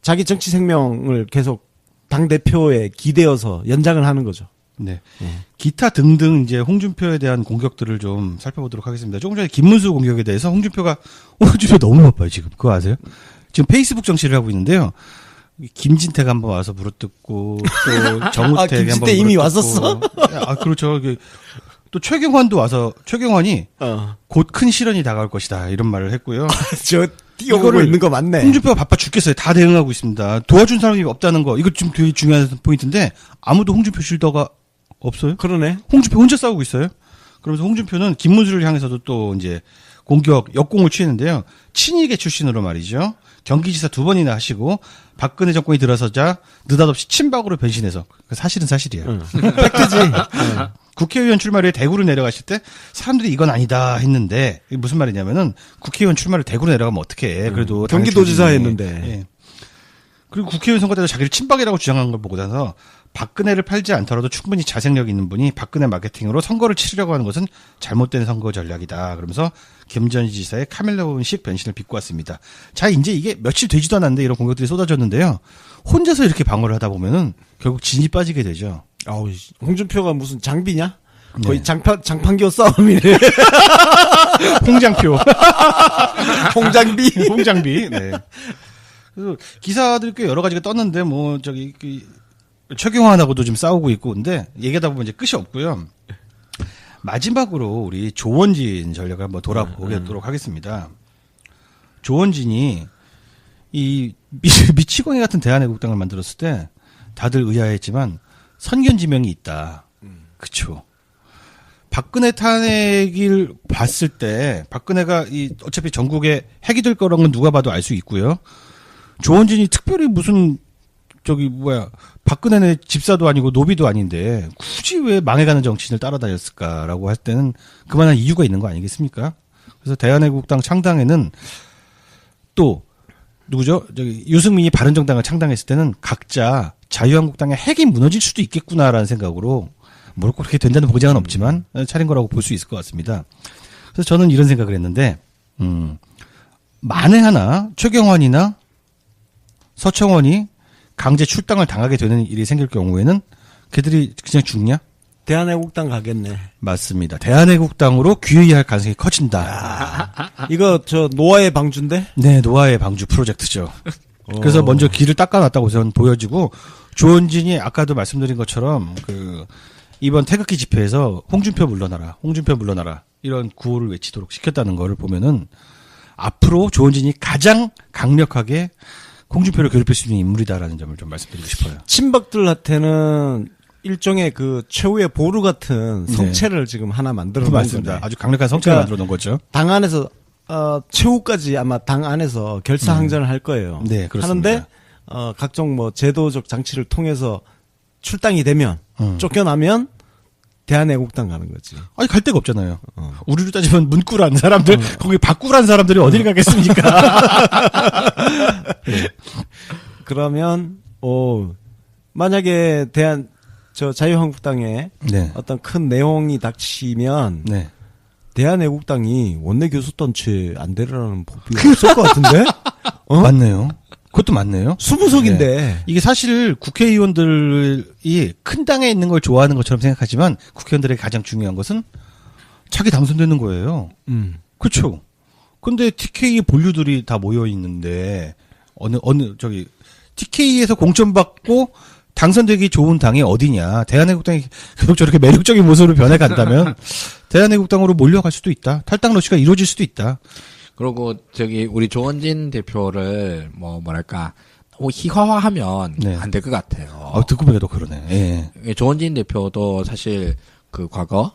자기 정치 생명을 계속 당대표에 기대어서 연장을 하는 거죠. 네. 기타 등등 이제 홍준표에 대한 공격들을 좀 살펴보도록 하겠습니다. 조금 전에 김문수 공격에 대해서 홍준표 너무 바빠요, 지금. 그거 아세요? 지금 페이스북 정치를 하고 있는데요. 김진태가 한번 와서 물어뜯고, 또 정우택이 한번 김진태 이미 왔었어? 그렇죠. 또 최경환도 와서, 최경환이 곧 큰 실현이 다가올 것이다, 이런 말을 했고요. 저 뛰어오고 이거를 있는 거 맞네. 홍준표가 바빠 죽겠어요. 다 대응하고 있습니다. 도와준 사람이 없다는 거, 이거 좀 되게 중요한 포인트인데, 아무도 홍준표 쉴더가 없어요? 그러네. 홍준표 혼자 싸우고 있어요. 그러면서 홍준표는 김문수를 향해서도 또 이제 역공을 취했는데요. 친이계 출신으로 말이죠. 경기지사 2번이나 하시고 박근혜 정권이 들어서자 느닷없이 친박으로 변신해서 사실은 사실이에요. 팩트지. 국회의원 출마를 대구로 내려가실 때 사람들이 이건 아니다 했는데 이게 무슨 말이냐면은 국회의원 출마를 대구로 내려가면 어떡해. 그래도 경기도지사 당의 했는데. 예. 그리고 국회의원 선거 때도 자기를 친박이라고 주장한 걸 보고 나서 박근혜를 팔지 않더라도 충분히 자생력 있는 분이 박근혜 마케팅으로 선거를 치르려고 하는 것은 잘못된 선거 전략이다. 그러면서 김전희 지사의 카멜레온식 변신을 빚고 왔습니다. 자, 이제 이게 며칠 되지도 않았는데 이런 공격들이 쏟아졌는데요. 혼자서 이렇게 방어를 하다 보면은 결국 진이 빠지게 되죠. 홍준표가 무슨 장비냐? 네. 거의 장판교 싸움이네. 홍장표. 홍장비. 홍장비. 네. 그래서 기사들 꽤 여러 가지가 떴는데 최경환하고도 좀 싸우고 있고 근데 얘기하다 보면 이제 끝이 없고요. 마지막으로 우리 조원진 전략을 한번 돌아보도록 하겠습니다. 조원진이 이 미치광이 같은 대한애국당을 만들었을 때 다들 의아했지만 선견지명이 있다. 그렇죠. 박근혜 탄핵을 봤을 때 박근혜가 어차피 전국에 핵이 될 거라는 건 누가 봐도 알 수 있고요. 조원진이 특별히 무슨 박근혜는 집사도 아니고 노비도 아닌데 굳이 왜 망해가는 정치인을 따라다녔을까라고 할 때는 그만한 이유가 있는 거 아니겠습니까? 그래서 대한애국당 창당에는 또 누구죠? 유승민이 바른정당을 창당했을 때는 각자 자유한국당의 핵이 무너질 수도 있겠구나라는 생각으로 뭘 그렇게 된다는 보장은 없지만 차린 거라고 볼 수 있을 것 같습니다. 그래서 저는 이런 생각을 했는데 만에 하나 최경환이나 서청원이 강제 출당을 당하게 되는 일이 생길 경우에는 걔들이 그냥 죽냐? 대한애국당 가겠네. 맞습니다. 대한애국당으로 귀의할 가능성이 커진다. 이거 노아의 방주인데? 네, 노아의 방주 프로젝트죠. 그래서 먼저 길을 닦아놨다고 저는 보여지고 조원진이 아까도 말씀드린 것처럼 이번 태극기 집회에서 홍준표 물러나라 이런 구호를 외치도록 시켰다는 거를 보면은 앞으로 조원진이 가장 강력하게 홍준표를 괴롭힐 수 있는 인물이다라는 점을 좀 말씀드리고 싶어요. 친박들한테는 일종의 최후의 보루 같은 성체를 지금 하나 만들어 놓은 맞습니다. 거네. 아주 강력한 성체를 만들어 놓은 거죠. 당 안에서 최후까지 아마 당 안에서 결사항전을 할 거예요. 네, 그렇습니다. 하는데 각종 뭐 제도적 장치를 통해서 출당이 되면 쫓겨나면 대한애국당 가는 거지. 아니 갈 데가 없잖아요. 우리로 따지면 문구란 사람들 거기 박구란 사람들이 어딜 가겠습니까? 네. 그러면 만약에 자유한국당에 네. 어떤 큰 내용이 닥치면 네. 대한애국당이 원내 교섭단체 안 되라는 법이 없을 것 같은데? 맞네요. 그것도 맞네요. 수부속인데. 이게 사실 국회의원들이 큰 당에 있는 걸 좋아하는 것처럼 생각하지만 국회의원들에게 가장 중요한 것은 자기 당선되는 거예요. 그렇죠. 근데 TK 본류들이 다 모여 있는데 TK에서 공천받고 당선되기 좋은 당이 어디냐. 대한애국당이 계속 저렇게 매력적인 모습으로 변해간다면 대한애국당으로 몰려갈 수도 있다. 탈당 러시가 이루어질 수도 있다. 그리고 우리 조원진 대표를 뭐랄까 희화화하면 네. 안 될 것 같아요. 듣고 보니까 또 그러네. 예. 조원진 대표도 사실 그 과거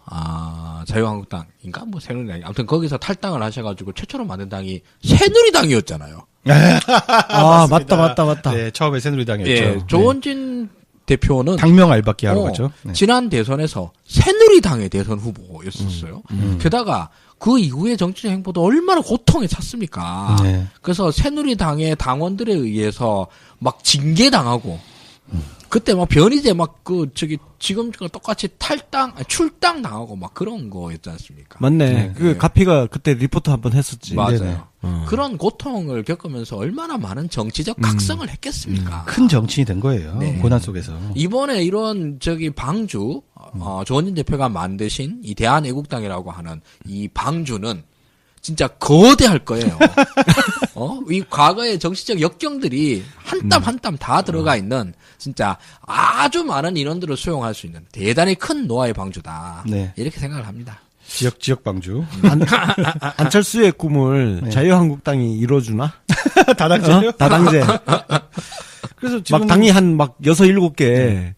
자유한국당인가 뭐 새누리당 아무튼 거기서 탈당을 하셔가지고 최초로 만든 당이 새누리당이었잖아요. 맞다. 네, 처음에 새누리당이었죠. 예, 조원진 대표는 당명 알박기 하러 갔죠. 네. 지난 대선에서 새누리당의 대선 후보였었어요. 게다가 그 이후의 정치적 행보도 얼마나 고통에 찼습니까. 네. 그래서 새누리당의 당원들에 의해서 막 징계당하고 그때 막 변희재 지금과 똑같이 출당 당하고 막 그런 거였지 않습니까? 맞네. 가피가 그때 리포트 한번 했었지. 맞아요. 그런 고통을 겪으면서 얼마나 많은 정치적 각성을 했겠습니까? 큰 정치인이 된 거예요. 네. 고난 속에서. 이번에 이런 방주 조원진 대표가 만드신 이 대한애국당이라고 하는 이 방주는 진짜 거대할 거예요. 이 과거의 정치적 역경들이 한 땀 한 땀 다 들어가 있는 진짜 아주 많은 인원들을 수용할 수 있는 대단히 큰 노아의 방주다. 네. 이렇게 생각을 합니다. 지역 방주. 안철수의 꿈을 네. 자유한국당이 이뤄주나? 다당제요? 다당제. 그래서 지금 막 당이 한 6, 7개.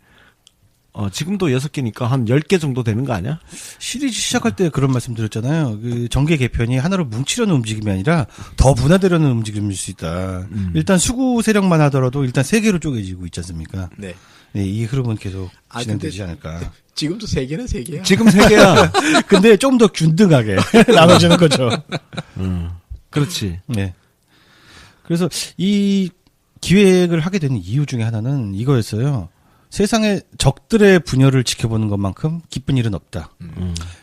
지금도 6개니까 한 10개 정도 되는 거 아니야? 시리즈 시작할 때 그런 말씀 드렸잖아요. 그 정계 개편이 하나로 뭉치려는 움직임이 아니라 더 분화되려는 움직임일 수 있다. 일단 수구 세력만 하더라도 일단 3개로 쪼개지고 있지 않습니까? 네. 네, 이 흐름은 계속 진행되지 않을까. 지금도 3개는 3개야. 지금 3개야. 근데 좀 더 균등하게 나눠지는 거죠. 그렇지. 네. 그래서 이 기획을 하게 되는 이유 중에 하나는 이거였어요. 세상에 적들의 분열을 지켜보는 것만큼 기쁜 일은 없다.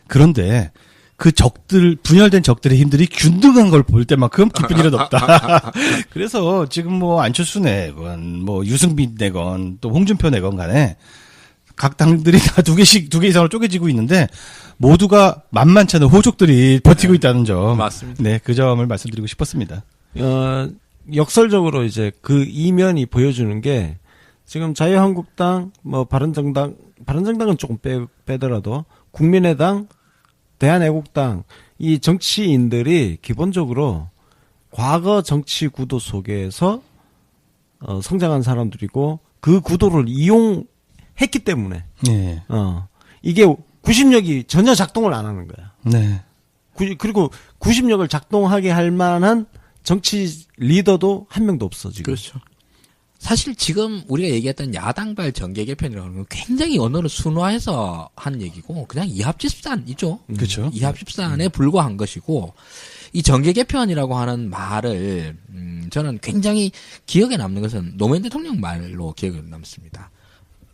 그런데 그 분열된 적들의 힘들이 균등한 걸 볼 때만큼 기쁜 일은 없다. 그래서 지금 뭐 안철수 내건, 뭐 유승민 내건, 또 홍준표 내건 간에 각 당들이 다 2개 이상으로 쪼개지고 있는데 모두가 만만치 않은 호족들이 버티고 있다는 점. 맞습니다. 네, 그 점을 말씀드리고 싶었습니다. 역설적으로 이제 그 이면이 보여주는 게 지금 자유한국당, 바른정당은 조금 빼더라도 국민의당, 대한애국당 이 정치인들이 기본적으로 과거 정치 구도 속에서 성장한 사람들이고 그 구도를 이용했기 때문에 네. 이게 구심력이 전혀 작동을 안 하는 거야. 네. 그리고 구심력을 작동하게 할 만한 정치 리더도 한 명도 없어 지금. 그렇죠. 사실 지금 우리가 얘기했던 야당발 정계 개편이라는 건 굉장히 언어를 순화해서 한 얘기고 그냥 이합집산이죠. 그렇죠. 이합집산에 불과한 것이고 이 정계 개편이라고 하는 말을 저는 굉장히 기억에 남는 것은 노무현 대통령 말로 기억에 남습니다.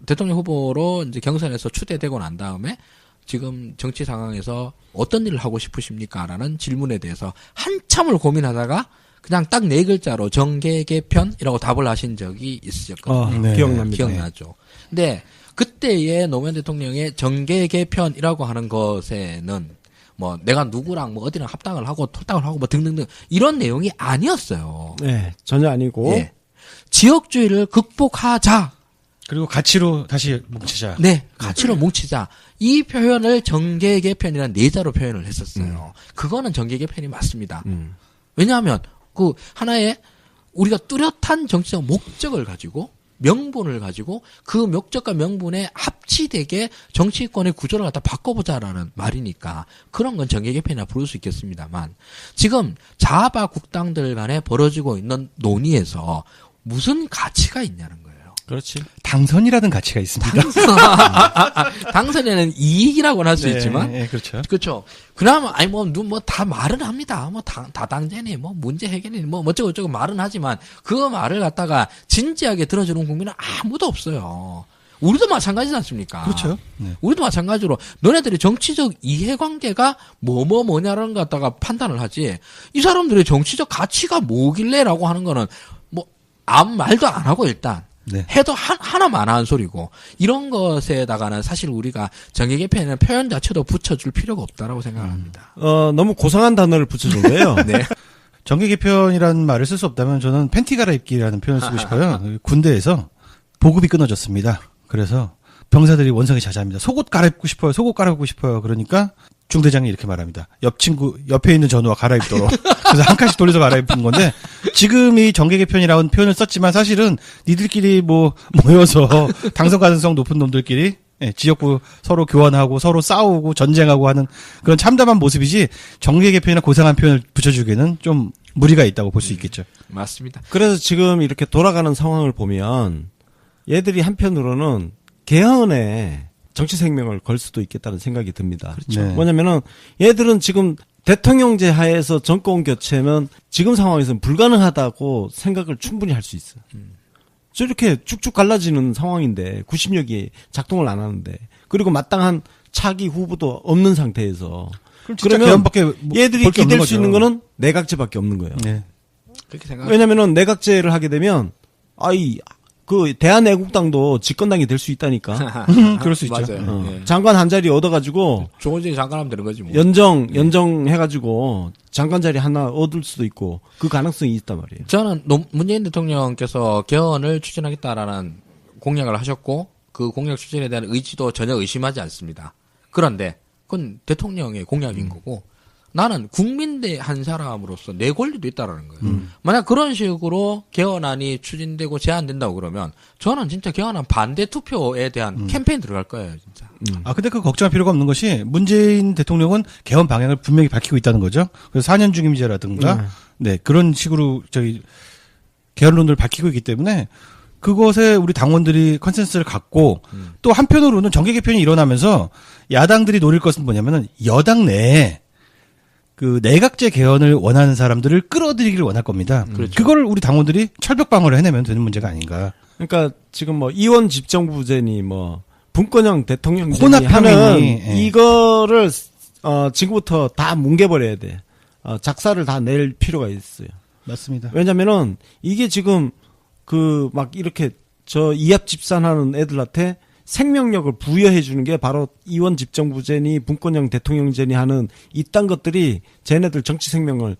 대통령 후보로 이제 경선에서 추대되고 난 다음에 지금 정치 상황에서 어떤 일을 하고 싶으십니까?라는 질문에 대해서 한참을 고민하다가 그냥 딱 4글자로 정계 개편이라고 답을 하신 적이 있으셨거든요. 네. 기억납니다. 기억나죠. 근데 그때의 노무현 대통령의 정계 개편이라고 하는 것에는 뭐 내가 누구랑 뭐 어디랑 합당을 하고 탈당을 하고 뭐 등등등 이런 내용이 아니었어요. 네, 전혀 아니고. 예. 지역주의를 극복하자. 그리고 가치로 다시 뭉치자. 네, 가치로 뭉치자. 이 표현을 정계 개편이라는 4자로 표현을 했었어요. 그거는 정계 개편이 맞습니다. 왜냐하면 그 하나의 우리가 뚜렷한 정치적 목적을 가지고 명분을 가지고 그 목적과 명분에 합치되게 정치권의 구조를 갖다 바꿔보자라는 말이니까 그런 건 정계 개편이나 부를 수 있겠습니다만 지금 좌파 국당들 간에 벌어지고 있는 논의에서 무슨 가치가 있냐는 거예요. 그렇지. 당선이라는 가치가 있습니다. 당선에는 이익이라고는 할 수 네, 있지만 네, 그렇죠. 그렇죠. 그나마 아니 뭐 다 말은 합니다. 뭐 다당제니 뭐 문제 해결이 뭐 어쩌고 말은 하지만 그 말을 갖다가 진지하게 들어주는 국민은 아무도 없어요. 우리도 마찬가지지 않습니까? 그렇죠. 네. 우리도 마찬가지로 너네들이 정치적 이해관계가 뭐냐라는 거 갖다가 판단을 하지 이 사람들의 정치적 가치가 뭐길래라고 하는 거는 뭐 아무 말도 안 하고 일단 네. 해도 하나만 한 소리고 이런 것에다가는 사실 우리가 정계 개편이라는 표현 자체도 붙여줄 필요가 없다라고 생각합니다. 너무 고상한 단어를 붙여준 거예요. 네. 정계 개편이라는 말을 쓸 수 없다면 저는 팬티 갈아입기라는 표현을 쓰고 싶어요. 군대에서 보급이 끊어졌습니다. 그래서 병사들이 원성이 자자합니다. 속옷 갈아입고 싶어요. 속옷 갈아입고 싶어요. 그러니까 중대장이 이렇게 말합니다. 옆에 있는 전우와 갈아입도록. 그래서 한 칸씩 돌려서 갈아입는 건데 지금 이 정계 개편이라는 표현을 썼지만 사실은 니들끼리 모여서 당선 가능성 높은 놈들끼리 지역구 서로 교환하고 서로 싸우고 전쟁하고 하는 그런 참담한 모습이지 정계 개편이나 고상한 표현을 붙여주기에는 좀 무리가 있다고 볼 수 있겠죠. 맞습니다. 그래서 지금 이렇게 돌아가는 상황을 보면 얘들이 한편으로는 개헌에 정치 생명을 걸 수도 있겠다는 생각이 듭니다. 그렇죠. 네. 뭐냐면은 얘들은 지금 대통령제 하에서 정권 교체는 지금 상황에서는 불가능하다고 생각을 충분히 할 수 있어요. 저렇게 쭉쭉 갈라지는 상황인데 90력이 작동을 안 하는데 그리고 마땅한 차기 후보도 없는 상태에서 그러면 개헌밖에 얘들이 볼게 없는 기댈 거죠. 수 있는 거는 내각제밖에 없는 거예요. 네. 그렇게 생각. 왜냐면은 내각제를 하게 되면 대한애국당도 집권당이 될 수 있다니까. 그럴 수 있죠. 맞아요. 예. 장관 한 자리 얻어가지고 조원진이 장관하면 되는 거지 뭐. 연정 해가지고 장관 자리 하나 얻을 수도 있고 그 가능성이 있단 말이에요. 저는 문재인 대통령께서 개헌을 추진하겠다라는 공약을 하셨고 그 공약 추진에 대한 의지도 전혀 의심하지 않습니다. 그런데 그건 대통령의 공약인 거고 나는 국민대 한 사람으로서 내 권리도 있다라는 거예요. 만약 그런 식으로 개헌안이 추진되고 제안된다고 그러면 저는 진짜 개헌안 반대 투표에 대한 캠페인 들어갈 거예요, 진짜. 근데 그 걱정할 필요가 없는 것이 문재인 대통령은 개헌 방향을 분명히 밝히고 있다는 거죠. 그래서 4년 중임제라든가 네, 그런 식으로 개헌론을 밝히고 있기 때문에 그것에 우리 당원들이 컨센서스를 갖고 또 한편으로는 정계 개편이 일어나면서 야당들이 노릴 것은 뭐냐면은 여당 내에 그 내각제 개헌을 원하는 사람들을 끌어들이기를 원할 겁니다. 그렇죠. 그걸 우리 당원들이 철벽 방어를 해내면 되는 문제가 아닌가. 그러니까 지금 이원 집정부제니 분권형 대통령제니 혼합형이니, 하는 예. 이거를 지금부터 다 뭉개버려야 돼. 작사를 다 낼 필요가 있어요. 맞습니다. 왜냐면은 이게 지금 이렇게 이합 집산하는 애들한테 생명력을 부여해 주는 게 바로 이원 집정부제니 분권형 대통령제니 하는 이딴 것들이 쟤네들 정치 생명을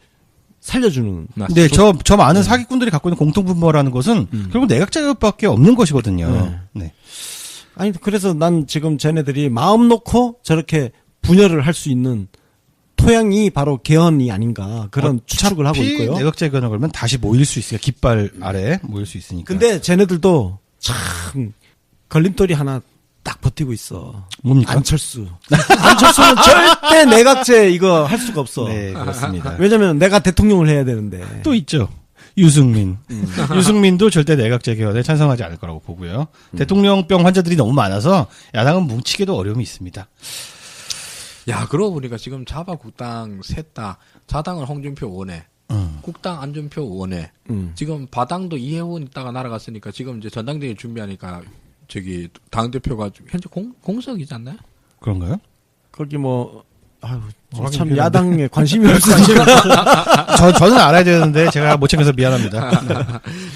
살려주는. 네, 저 많은 사기꾼들이 갖고 있는 공통분모라는 것은 결국 내각제밖에 없는 것이거든요. 네. 아니 그래서 난 지금 쟤네들이 마음 놓고 저렇게 분열을 할 수 있는 토양이 바로 개헌이 아닌가 그런 추측을 하고 있고요. 내각제 개헌을 걸면 다시 모일 수 있으니까 깃발 아래 모일 수 있으니까. 근데 쟤네들도 참 걸림돌이 하나 딱 버티고 있어. 뭡니까? 안철수는 절대 내각제 이거 할 수가 없어. 네, 그렇습니다. 왜냐면 내가 대통령을 해야 되는데. 또 있죠. 유승민. 유승민도 절대 내각제 개헌에 찬성하지 않을 거라고 보고요. 대통령병 환자들이 너무 많아서 야당은 뭉치기도 어려움이 있습니다. 야, 그러고 보니까 지금 좌파 국당 셋 다 자당은 홍준표 원해. 국당 안준표 원해. 지금 바당도 이해원 있다가 날아갔으니까 지금 이제 전당대회 준비하니까 당대표가 현재 공석이지 않나요? 그런가요? 거기 참 야당에 관심이 없어요. 저는 알아야 되는데 제가 못 챙겨서 미안합니다.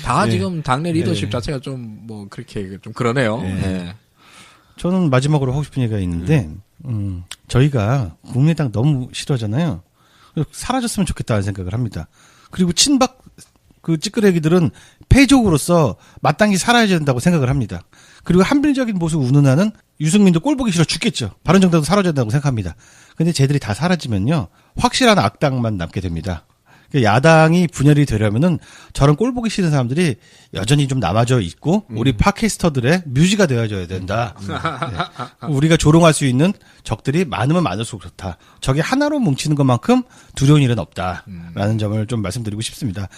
다 네. 지금 당내 리더십 네. 자체가 좀 그렇게 좀 그러네요. 네. 네. 저는 마지막으로 하고 싶은 얘기가 있는데, 저희가 국민의당 너무 싫어하잖아요. 사라졌으면 좋겠다는 생각을 합니다. 그리고 친박 찌끄레기들은 패족으로서 마땅히 살아야 된다고 생각을 합니다. 그리고 합리적인 모습 운운하는 유승민도 꼴 보기 싫어 죽겠죠. 바른정당도 사라져야 된다고 생각합니다. 근데 쟤들이 다 사라지면요, 확실한 악당만 남게 됩니다. 야당이 분열이 되려면은 저런 꼴 보기 싫은 사람들이 여전히 좀 남아져 있고 우리 팟캐스터들의 뮤지가 되어줘야 된다. 네. 우리가 조롱할 수 있는 적들이 많으면 많을수록 좋다. 적이 하나로 뭉치는 것만큼 두려운 일은 없다라는 점을 좀 말씀드리고 싶습니다.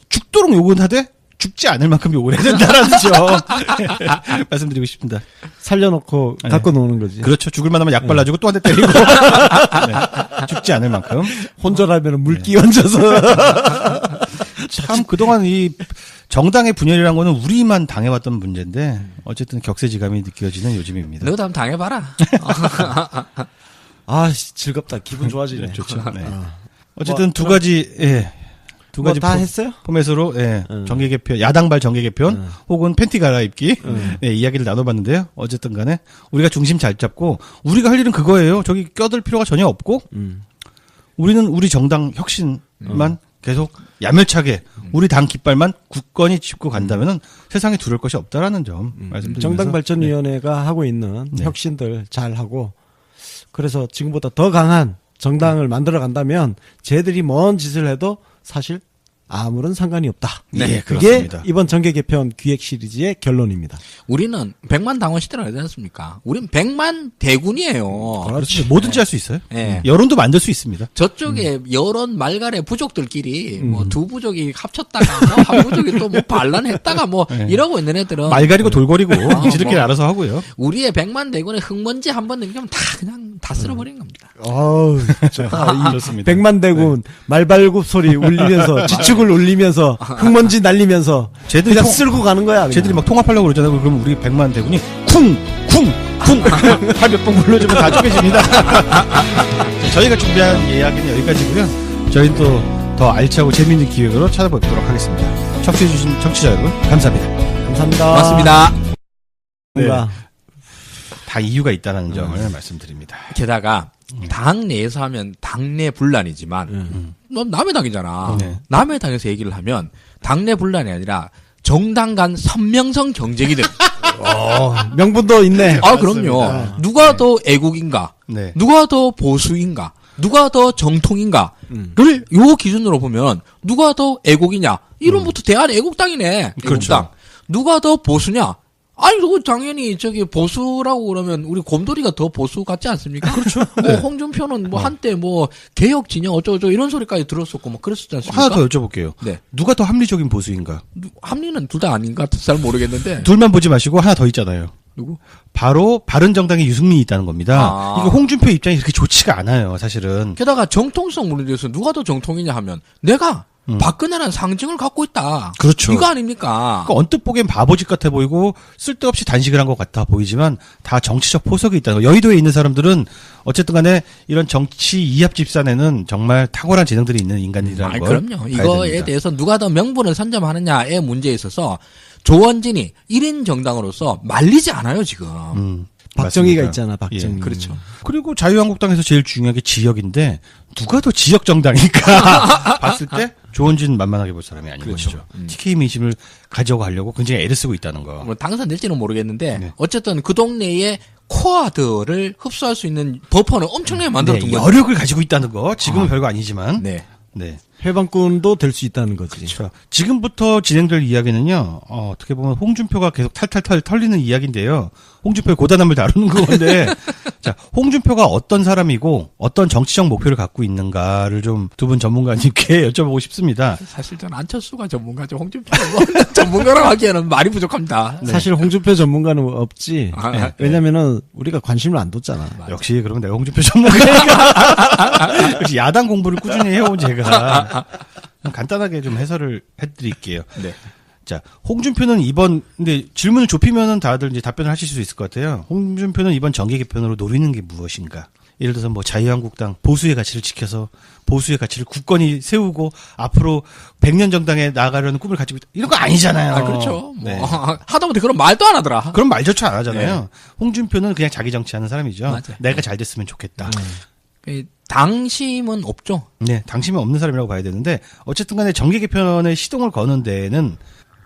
죽도록 욕은 하되 죽지 않을 만큼 욕을 해야 된다라는 점 말씀드리고 싶습니다. 살려놓고 네. 갖고 노는 거지. 그렇죠. 죽을 만하면 약 발라주고 또 한 대 때리고 네. 죽지 않을 만큼. 혼절하면 물기 얹어서. 참 그동안 이 정당의 분열이라는 거는 우리만 당해왔던 문제인데 어쨌든 격세지감이 느껴지는 요즘입니다. 너도 한번 당해봐라. 아, 즐겁다. 기분 좋아지네. 네, 좋죠. 네. 아. 어쨌든 뭐, 두 가지 두 뭐 가지 다 했어요? 포맷으로 정계 개편, 야당발 정계 개편 혹은 팬티 갈아입기 이야기를 나눠봤는데요. 어쨌든 간에 우리가 중심 잘 잡고 우리가 할 일은 그거예요. 저기 껴들 필요가 전혀 없고 우리는 우리 정당 혁신만 계속 야멸차게 우리 당 깃발만 굳건히 짚고 간다면은 세상에 두려울 것이 없다라는 점 말씀드리면서 정당발전위원회가 하고 있는 네. 혁신들 잘 하고 그래서 지금보다 더 강한 정당을 만들어 간다면 쟤들이 뭔 짓을 해도 사실 아무런 상관이 없다. 네, 그게 그렇습니다. 이번 정계 개편 기획 시리즈의 결론입니다. 우리는 100만 당원 시대는 어디 않습니까? 우린 100만 대군이에요. 그렇죠. 뭐든지 할 수 있어요. 네. 여론도 만들 수 있습니다. 저쪽에 여론 말간의 부족들끼리 뭐 두 부족이 합쳤다가 뭐 한 부족이 또 뭐 반란했다가 뭐 네. 이러고 있는 애들은 말 가리고 돌 거리고 지들끼리 뭐. 알아서 하고요. 우리의 100만 대군의 흙먼지 한 번 넘기면 다 그냥 다 쓸어버리는 겁니다. 어우, 진짜. 그렇습니다. 백만대군 말발굽 소리 울리면서 지축을 울리면서 흑먼지 날리면서 쟤들이 그냥 통- 쓸고 가는 거야. 그냥. 쟤들이 막 통합하려고 그러잖아요. 그럼 우리 100만 대군이 쿵 팔 몇 번 굴러주면 다 쪼개집니다. 저희가 준비한 이야기는 여기까지고요. 저희는 또 더 알차고 재미있는 기획으로 찾아뵙도록 하겠습니다. 청취해주신 청취자 여러분 감사합니다. 감사합니다. 맞습니다. 뭔가 다 이유가 있다는 점을 말씀드립니다. 게다가 당 내에서 하면 당내 분란이지만 넌 남의 당이잖아. 네. 남의 당에서 얘기를 하면 당내 분란이 아니라 정당 간 선명성 경쟁이들. 명분도 있네. 아 그럼요. 누가 더 애국인가? 네. 누가 더 보수인가? 누가 더 정통인가를 요 기준으로 보면 누가 더 애국이냐? 이름부터 대한애국당이네. 그렇죠. 애국당. 누가 더 보수냐? 아니, 그거 당연히 저기 보수라고 그러면 우리 곰돌이가 더 보수 같지 않습니까? 그렇죠. 뭐 홍준표는 뭐 한때 뭐 개혁 진영 어쩌고저쩌고 이런 소리까지 들었었고 뭐 그랬었지 않습니까? 하나 더 여쭤볼게요. 네. 누가 더 합리적인 보수인가? 합리는 둘 다 아닌가 잘 모르겠는데. 둘만 보지 마시고 하나 더 있잖아요. 누구? 바로 바른정당에 유승민이 있다는 겁니다. 아. 이거 홍준표 입장이 그렇게 좋지가 않아요, 사실은. 게다가 정통성 문제에서 누가 더 정통이냐 하면 내가 박근혜라는 상징을 갖고 있다. 그렇죠. 이거 아닙니까? 그러니까 언뜻 보기엔 바보짓 같아 보이고 쓸데없이 단식을 한 것 같아 보이지만 다 정치적 포석이 있다는 거. 여의도에 있는 사람들은 어쨌든 간에 이런 정치 이합 집산에는 정말 탁월한 재능들이 있는 인간이라는 아니, 걸 그럼요. 봐야 이거에 됩니다. 대해서 누가 더 명분을 선점하느냐의 문제에 있어서 조원진이 1인 정당으로서 말리지 않아요, 지금. 박정희가 맞습니다. 있잖아, 박정희. 예. 그렇죠. 그리고 자유한국당에서 제일 중요한 게 지역인데 누가 더 지역 정당일까 봤을 때 조원진 만만하게 볼 사람이 아닌 그렇죠. 것이죠. TK 민심을 가져가려고 굉장히 애를 쓰고 있다는 거. 뭐 당선될지는 모르겠는데 네. 어쨌든 그 동네의 코아들을 흡수할 수 있는 버퍼는 엄청나게 만들어둔 네, 거죠. 여력을 가지고 있다는 거. 지금은 별거 아니지만. 네. 네. 해방꾼도 될 수 있다는 거지. 자, 지금부터 진행될 이야기는요, 어떻게 보면 홍준표가 계속 탈탈탈 털리는 이야기인데요. 홍준표의 고단함을 다루는 건데, 자, 홍준표가 어떤 사람이고, 어떤 정치적 목표를 갖고 있는가를 좀 두 분 전문가님께 여쭤보고 싶습니다. 사실 저는 안철수가 전문가죠. 홍준표는 뭐 전문가라고 하기에는 말이 부족합니다. 사실 홍준표 전문가는 없지. 아, 네. 왜냐면은 우리가 관심을 안 뒀잖아. 역시, 그러면 내가 홍준표 전문가니까. 역시 야당 공부를 꾸준히 해온 제가, 간단하게 좀 해설을 해드릴게요. 네. 자, 홍준표는 근데 질문을 좁히면은 다들 이제 답변을 하실 수 있을 것 같아요. 홍준표는 이번 정계 개편으로 노리는 게 무엇인가? 예를 들어서 뭐 자유한국당 보수의 가치를 지켜서 보수의 가치를 굳건히 세우고 앞으로 100년 정당에 나아가려는 꿈을 가지고 있다. 이런 거 아니잖아요. 아, 그렇죠. 뭐 네. 하다못해 그런 말도 안 하더라. 그런 말조차 안 하잖아요. 홍준표는 그냥 자기 정치하는 사람이죠. 맞아요. 내가 잘 됐으면 좋겠다. 당심은 없죠. 네, 당심이 없는 사람이라고 봐야 되는데 어쨌든 간에 정계 개편의 시동을 거는 데에는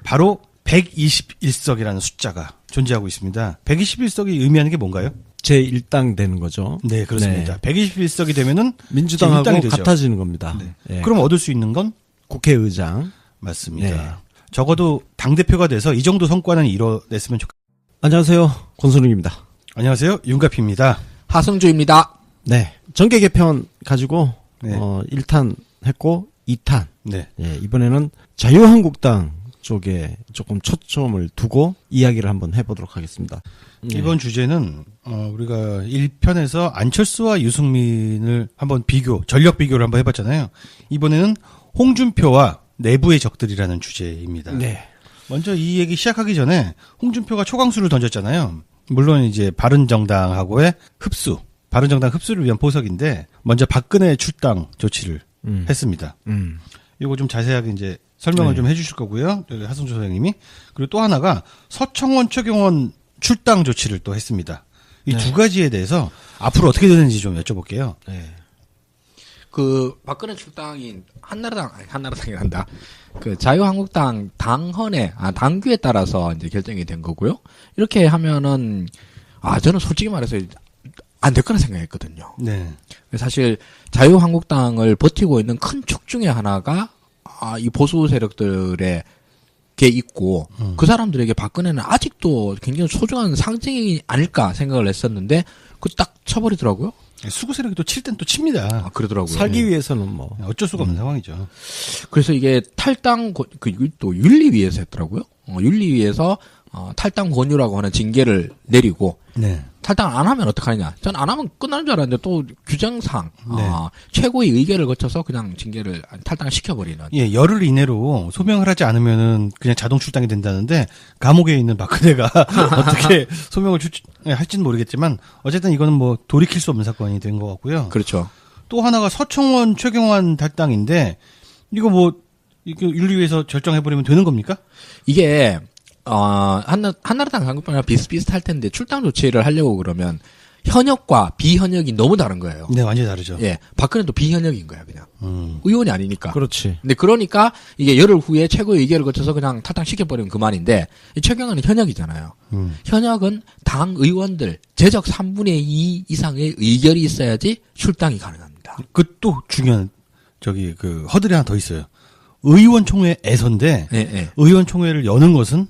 바로 121석이라는 숫자가 존재하고 있습니다. 121석이 의미하는 게 뭔가요? 제1당 되는 거죠. 네, 그렇습니다. 121석이 되면은 민주당하고 제1당이 되죠. 같아지는 겁니다. 네. 예. 그럼 얻을 수 있는 건 국회의장. 맞습니다. 네. 적어도 당대표가 돼서 이 정도 성과는 이뤄냈으면 좋겠습니다. 안녕하세요. 권순웅입니다. 안녕하세요. 윤갑입니다. 하승주입니다. 네. 정계 개편 가지고 네. 1탄 했고 2탄. 네. 예, 이번에는 자유한국당 쪽에 조금 초점을 두고 이야기를 한번 해보도록 하겠습니다. 이번 주제는 우리가 1편에서 안철수와 유승민을 한번 전력 비교를 한번 해봤잖아요. 이번에는 홍준표와 내부의 적들이라는 주제입니다. 네. 먼저 이 얘기 시작하기 전에 홍준표가 초강수를 던졌잖아요. 물론 이제 바른정당하고의 바른정당 흡수를 위한 포석인데 먼저 박근혜 출당 조치를 했습니다. 이거 좀 자세하게 이제 설명을 좀 해주실 거고요. 하승조 선생님이. 그리고 또 하나가 서청원, 최경원 출당 조치를 또 했습니다. 이 두 가지에 대해서 앞으로 어떻게 되는지 좀 여쭤볼게요. 네. 그 박근혜 출당인 한나라당이란다. 그 자유한국당 당규에 따라서 이제 결정이 된 거고요. 이렇게 하면은 저는 솔직히 말해서 안 될 거라 생각했거든요. 네. 사실 자유한국당을 버티고 있는 큰 축 중에 하나가 이 보수 세력들의 게 있고 그 사람들에게 박근혜는 아직도 굉장히 소중한 상징이 아닐까 생각을 했었는데 그 딱 쳐버리더라고요. 수구 세력이 또 칠 땐 또 칩니다. 그러더라고요. 살기 위해서는 뭐. 어쩔 수가 없는 상황이죠. 그래서 이게 탈당 또 윤리위에서 했더라고요. 윤리위에서 탈당 권유라고 하는 징계를 내리고 네. 탈당 안 하면 어떡하느냐. 전 안 하면 끝나는 줄 알았는데 또 규정상 네. 최고의 의결을 거쳐서 그냥 징계를 탈당을 시켜버리는. 예, 열흘 이내로 소명을 하지 않으면은 그냥 자동 출당이 된다는데 감옥에 있는 박근혜가 어떻게 소명을 할지는 모르겠지만 어쨌든 이거는 뭐 돌이킬 수 없는 사건이 된 것 같고요. 그렇죠. 또 하나가 서청원, 최경환 탈당인데 이거 이거 윤리위에서 결정해버리면 되는 겁니까? 이게 한나라당 당규법이랑 비슷비슷할 텐데 출당 조치를 하려고 그러면 현역과 비현역이 너무 다른 거예요. 네, 완전히 다르죠. 예, 박근혜도 비현역인 거야 그냥. 의원이 아니니까. 그렇지. 근데 그러니까 이게 열흘 후에 최고의 의결을 거쳐서 그냥 탈당시켜버리면 그만인데 이 최경환은 현역이잖아요. 현역은 당 의원들 제적 3분의 2 이상의 의결이 있어야지 출당이 가능합니다. 그 또 중요한 허들이 하나 더 있어요. 의원총회에서인데 예. 의원총회를 여는 것은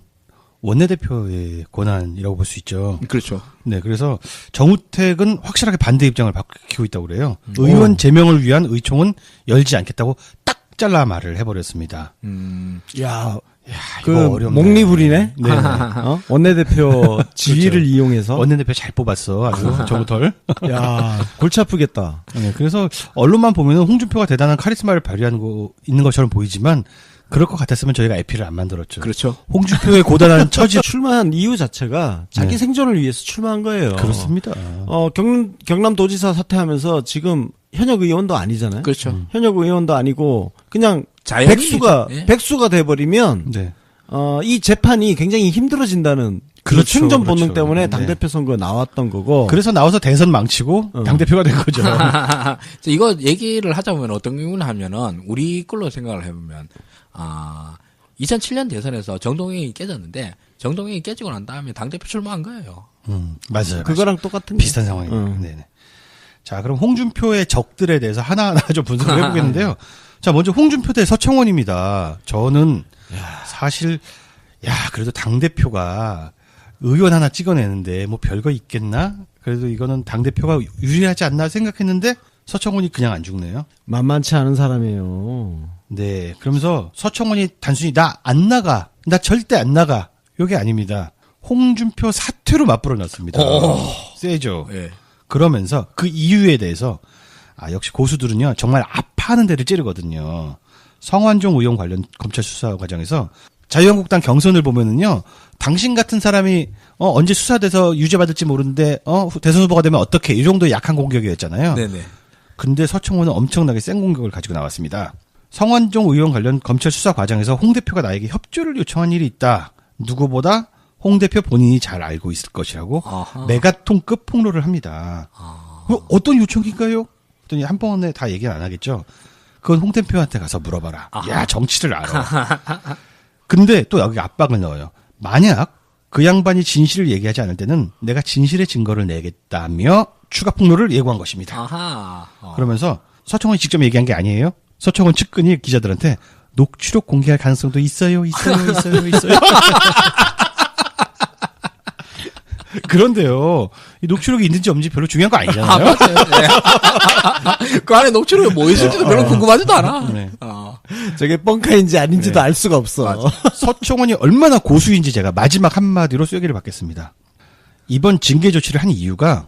원내대표의 권한이라고 볼 수 있죠. 그렇죠. 네, 그래서 정우택은 확실하게 반대 입장을 밝히고 있다고 그래요. 의원 제명을 위한 의총은 열지 않겠다고 딱 잘라 말을 해버렸습니다. 야, 이거 그 어렵네. 목리불이네. 네. 원내대표 지위를 그렇죠. 이용해서. 원내대표 잘 뽑았어, 아주 정우털. 야, 골치 아프겠다. 네, 그래서 언론만 보면은 홍준표가 대단한 카리스마를 있는 것처럼 보이지만 그럴 것 같았으면 저희가 에피를 안 만들었죠. 그렇죠. 홍준표의 고단한 처지. 출마한 이유 자체가 자기 네. 생존을 위해서 출마한 거예요. 그렇습니다. 경남도지사 사퇴하면서 지금 현역 의원도 아니잖아요. 그렇죠. 현역 의원도 아니고 그냥 자연인이죠. 예. 백수가 돼버리면 네. 이 재판이 굉장히 힘들어진다는 그렇죠, 생존 본능 그렇죠. 때문에 네. 당대표 선거 나왔던 거고. 그래서 나와서 대선 망치고 당대표가 된 거죠. 이거 얘기를 하자면 어떤 경우는 하면은 우리 걸로 생각을 해보면 2007년 대선에서 정동영이 깨졌는데 정동영이 깨지고 난 다음에 당대표 출마한 거예요. 맞아요. 그거랑 똑같은 비슷한 상황이에요. 네네. 자, 그럼 홍준표의 적들에 대해서 하나하나 좀 분석을 해보겠는데요. 자, 먼저 홍준표 대 서청원입니다. 저는 사실 그래도 당대표가 의원 하나 찍어내는데 뭐 별거 있겠나? 그래도 이거는 당대표가 유리하지 않나 생각했는데 서청원이 그냥 안 죽네요. 만만치 않은 사람이에요. 네. 그러면서 서청원이 단순히 나 안 나가. 나 절대 안 나가. 요게 아닙니다. 홍준표 사퇴로 맞불어 놨습니다. 세죠. 예. 그러면서 그 이유에 대해서 역시 고수들은요. 정말 아파하는 데를 찌르거든요. 성완종 의원 관련 검찰 수사 과정에서 자유한국당 경선을 보면은요. 당신 같은 사람이 언제 수사돼서 유죄받을지 모르는데 대선 후보가 되면 어떻게 이 정도 약한 공격이었잖아요. 네네. 근데 서청원은 엄청나게 센 공격을 가지고 나왔습니다. 성완종 의원 관련 검찰 수사 과정에서 홍 대표가 나에게 협조를 요청한 일이 있다. 누구보다 홍 대표 본인이 잘 알고 있을 것이라고 아하. 메가톤급 폭로를 합니다. 어떤 요청인가요? 그랬더니 한 번에 다 얘기는 안 하겠죠. 그건 홍 대표한테 가서 물어봐라. 아하. 야, 정치를 알아. 근데 또 여기 압박을 넣어요. 만약 그 양반이 진실을 얘기하지 않을 때는 내가 진실의 증거를 내겠다며 추가 폭로를 예고한 것입니다. 아하. 그러면서 서청원이 직접 얘기한 게 아니에요. 서청원 측근이 기자들한테 녹취록 공개할 가능성도 있어요. 그런데요, 이 녹취록이 있는지 없는지 별로 중요한 거 아니잖아요. 맞아요. 네. 그 안에 녹취록이 뭐 있을지도 별로 궁금하지도 않아. 네. 저게 뻥카인지 아닌지도 알 수가 없어. 서청원이 얼마나 고수인지 제가 마지막 한마디로 쐐기를 받겠습니다. 이번 징계 조치를 한 이유가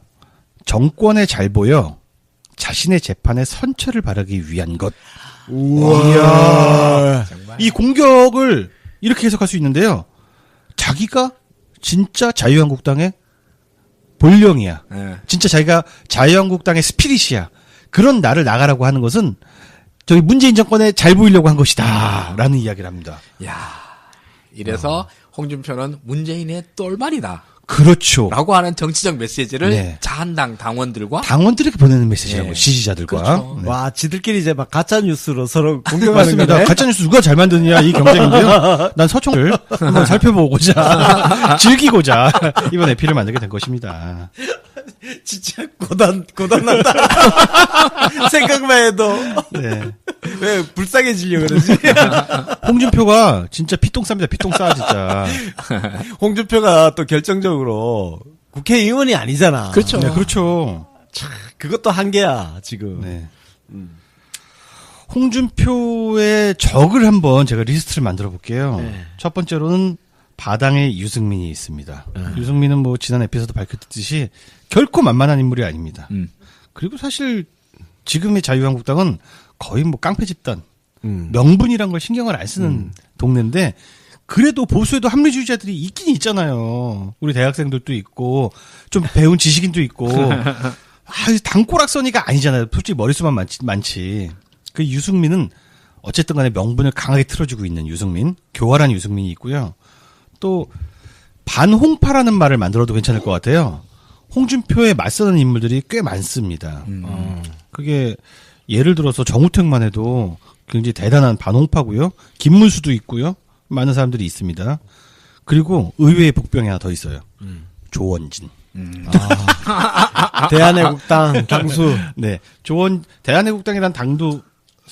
정권에 잘 보여 자신의 재판에 선처를 바라기 위한 것. 우와. 이 공격을 이렇게 해석할 수 있는데요. 자기가 진짜 자유한국당의 본령이야. 네. 진짜 자기가 자유한국당의 스피릿이야. 그런 나를 나가라고 하는 것은 저기 문재인 정권에 잘 보이려고 한 것이다. 라는 이야기를 합니다. 야, 이래서 홍준표는 문재인의 똘말이다. 그렇죠. 라고 하는 정치적 메시지를 네. 자한당 당원들과 당원들에게 보내는 메시지라고, 네. 지지자들과. 그렇죠. 네. 와, 지들끼리 이제 막 가짜 뉴스로 서로 공격하는 맞습니다. 거네. 가짜뉴스 누가 잘 만드느냐 이 경쟁인데요. 난 서청을 한번 살펴보고자 즐기고자 이번 에피를 만들게 된 것입니다. 진짜 고단하다. 생각만 해도 네. 왜 불쌍해지려고 그러지? 홍준표가 진짜 피똥 쌉니다. 피똥 싸 진짜. 홍준표가 또 결정적으로 국회의원이 아니잖아. 그렇죠. 네, 그렇죠. 그것도 한계야 지금. 네. 홍준표의 적을 한번 제가 리스트를 만들어 볼게요. 네. 첫 번째로는 바당의 유승민이 있습니다. 유승민은 뭐 지난 에피소드 밝혔듯이 결코 만만한 인물이 아닙니다. 그리고 사실 지금의 자유한국당은 거의 뭐 깡패 집단, 명분이란 걸 신경을 안 쓰는 동네인데 그래도 보수에도 합리주의자들이 있긴 있잖아요. 우리 대학생들도 있고 좀 배운 지식인도 있고 당꼬락서니가 아니잖아요. 솔직히 머릿수만 많지. 그 유승민은 어쨌든 간에 명분을 강하게 틀어주고 있는 유승민, 교활한 유승민이 있고요. 또 반홍파라는 말을 만들어도 괜찮을 것 같아요. 홍준표에 맞서는 인물들이 꽤 많습니다. 그게 예를 들어서 정우택만 해도 굉장히 대단한 반홍파고요. 김문수도 있고요. 많은 사람들이 있습니다. 그리고 의외의 복병이 하나 더 있어요. 조원진. 대한애국당 당수. 네. 대한애국당이란 당도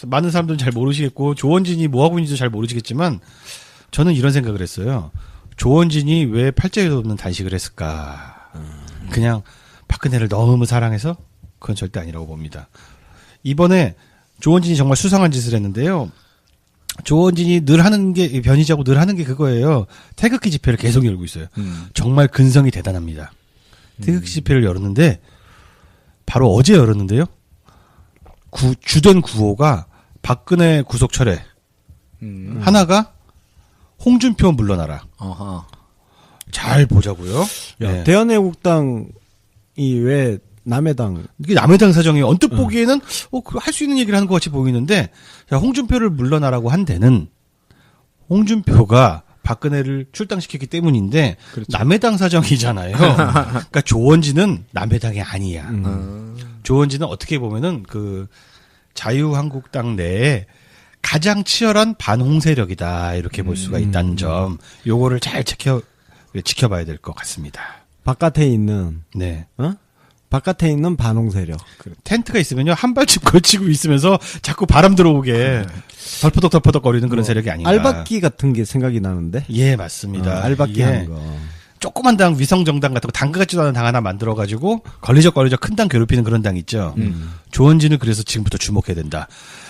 많은 사람들은 잘 모르시겠고, 조원진이 뭐하고 있는지도 잘 모르시겠지만, 저는 이런 생각을 했어요. 조원진이 왜 팔자에도 없는 단식을 했을까? 그냥 박근혜를 너무 사랑해서? 그건 절대 아니라고 봅니다. 이번에 조원진이 정말 수상한 짓을 했는데요. 조원진이 늘 하는 게, 변희자고 늘 하는 게 그거예요. 태극기 집회를 계속 열고 있어요. 정말 근성이 대단합니다. 태극기 집회를 열었는데, 바로 어제 열었는데요. 주된 구호가 박근혜 구속 철회. 하나가 홍준표 물러나라. 어허. 잘 보자고요. 야, 네. 대한애국당이 왜 남해당? 이게 남의 당 사정이 언뜻 보기에는 할 수 있는 얘기를 하는 것 같이 보이는데, 자, 홍준표를 물러나라고 한 데는 홍준표가 박근혜를 출당시켰기 때문인데 남의 당 사정이잖아요. 그러니까 조원진은 남의 당이 아니야. 조원진은 어떻게 보면은 그 자유한국당 내에 가장 치열한 반홍 세력이다 이렇게 볼 수가 있다는 점, 요거를 잘 지켜봐야 될 것 같습니다. 바깥에 있는 네. 바깥에 있는 반홍 세력. 텐트가 있으면요 한 발씩 걸치고 있으면서 자꾸 바람 들어오게 덜퍼덕 거리는 그런 세력이 아닌가. 알박기 같은 게 생각이 나는데. 예, 맞습니다. 알박기 이게 하는 거. 조그만 당, 위성 정당 같은 거, 당그 같지도 않은 당 하나 만들어가지고 걸리적 큰 당 괴롭히는 그런 당 있죠. 조원진은 그래서 지금부터 주목해야 된다.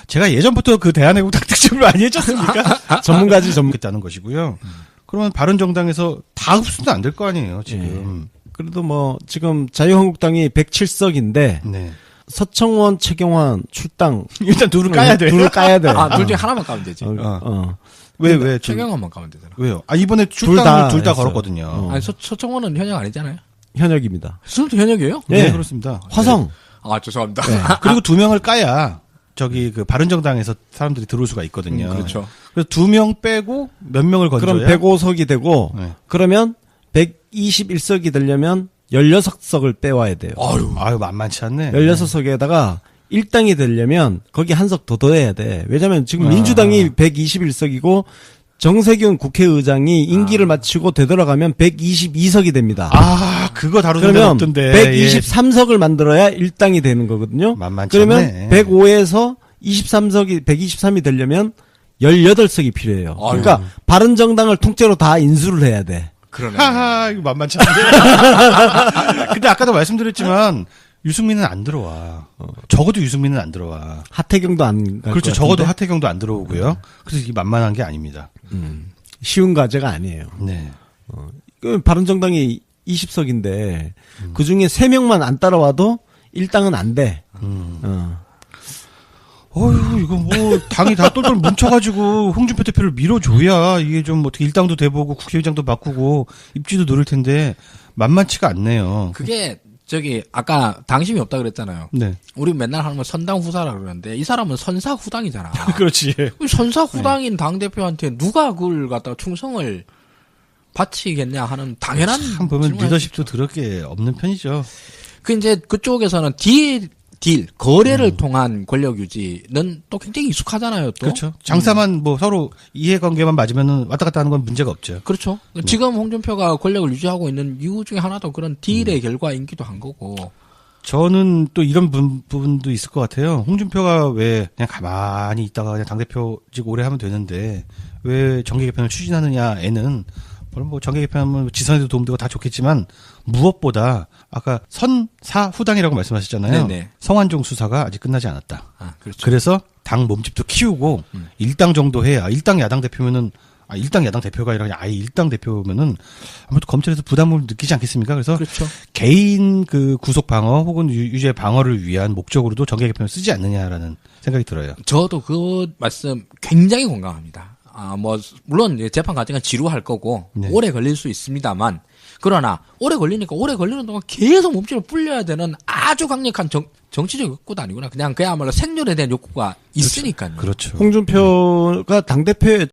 제가 예전부터 그 대한애국당 특집을 많이 해줬으니까 전문가지 전문. 했다는 것이고요. 그러면 바른정당에서 다 흡수도 안 될 거 아니에요, 지금. 그래도 뭐 지금 자유한국당이 107석인데 네. 서청원, 최경환 출당 일단 둘을 까야 돼. 둘을 까야 돼. 아, 둘 중에 하나만 까면 되지. 왜? 최경환만 까면 되잖아. 왜요? 아, 이번에 둘 다 출당을 둘 다 했어요. 걸었거든요. 아니, 서청원은 현역 아니잖아요. 현역입니다. 수능도 현역이에요? 네. 네, 그렇습니다. 화성. 아, 죄송합니다. 그리고 두 명을 까야 저기 그 바른정당에서 사람들이 들어올 수가 있거든요. 그렇죠. 그래서 두 명 빼고 몇 명을 건져야 그럼 105석이 되고 네. 그러면 121석이 되려면 16석을 빼와야 돼요. 아유 만만치 않네. 16석에다가 1당이 되려면 거기 한 석 더 더해야 돼. 왜냐면 지금 민주당이 121석이고 정세균 국회의장이 임기를 마치고 되돌아가면 122석이 됩니다. 아, 그거 다루는 데 그러면 없던데. 123석을 만들어야 일당이 되는 거거든요. 만만치 그러면 않네. 105에서 23석이 123이 되려면 18석이 필요해요. 아유. 그러니까 바른정당을 통째로 다 인수를 해야 돼. 그러네. 하하, 이거 만만치 않은데. 근데 아까도 말씀드렸지만, 유승민은 안 들어와. 적어도 유승민은 안 들어와. 하태경도 안 갈 그렇죠. 것 적어도 같은데? 하태경도 안 들어오고요. 그래서 이게 만만한 게 아닙니다. 쉬운 과제가 아니에요. 네. 그 바른정당이 20석인데 그 중에 3명만 안 따라와도 일당은 안 돼. 어휴, 이거 뭐, 당이 다 똘똘 뭉쳐가지고, 홍준표 대표를 밀어줘야, 이게 좀 어떻게 일당도 돼보고, 국회의장도 바꾸고, 입지도 노릴 텐데, 만만치가 않네요. 그게 저기 아까 당심이 없다 그랬잖아요. 네. 우리 맨날 하는 건 선당 후사라 그러는데 이 사람은 선사 후당이잖아. 그렇지. 선사 후당인 당 대표한테 누가 그걸 갖다가 충성을 바치겠냐 하는 당연한 참 보면 질문을 리더십도 그렇게 없는 편이죠. 그 이제 그쪽에서는 딜 거래를 통한 권력 유지는 또 굉장히 익숙하잖아요. 또 그렇죠. 장사만 뭐 서로 이해관계만 맞으면은 왔다 갔다 하는 건 문제가 없죠. 그렇죠. 지금 홍준표가 권력을 유지하고 있는 이유 중에 하나도 그런 딜의 결과이기도 한 거고. 저는 또 이런 부분도 있을 것 같아요. 홍준표가 왜 그냥 가만히 있다가 그냥 당대표직 오래 하면 되는데 왜 정계 개편을 추진하느냐에는 물론 뭐 정계 개편하면 지선에도 도움되고 다 좋겠지만 무엇보다 아까 선사 후당이라고 말씀하셨잖아요. 네네. 성완종 수사가 아직 끝나지 않았다. 아, 그렇죠. 그래서 당 몸집도 키우고 일당 정도 해야 일당 야당 대표면은 일당 야당 대표가 아니라 그냥 아예 일당 대표면은 아무래도 검찰에서 부담을 느끼지 않겠습니까? 그래서 그렇죠. 개인 그 구속 방어 혹은 유죄 방어를 위한 목적으로도 정계 개편을 쓰지 않느냐라는 생각이 들어요. 저도 그 말씀 굉장히 공감합니다. 뭐 물론 이제 재판 과정은 지루할 거고 네. 오래 걸릴 수 있습니다만 그러나 오래 걸리니까 오래 걸리는 동안 계속 몸집을 불려야 되는 아주 강력한 정치적 욕구도 아니구나. 그냥 그야말로 생존에 대한 욕구가 있으니까요. 그렇죠. 홍준표가 당대표에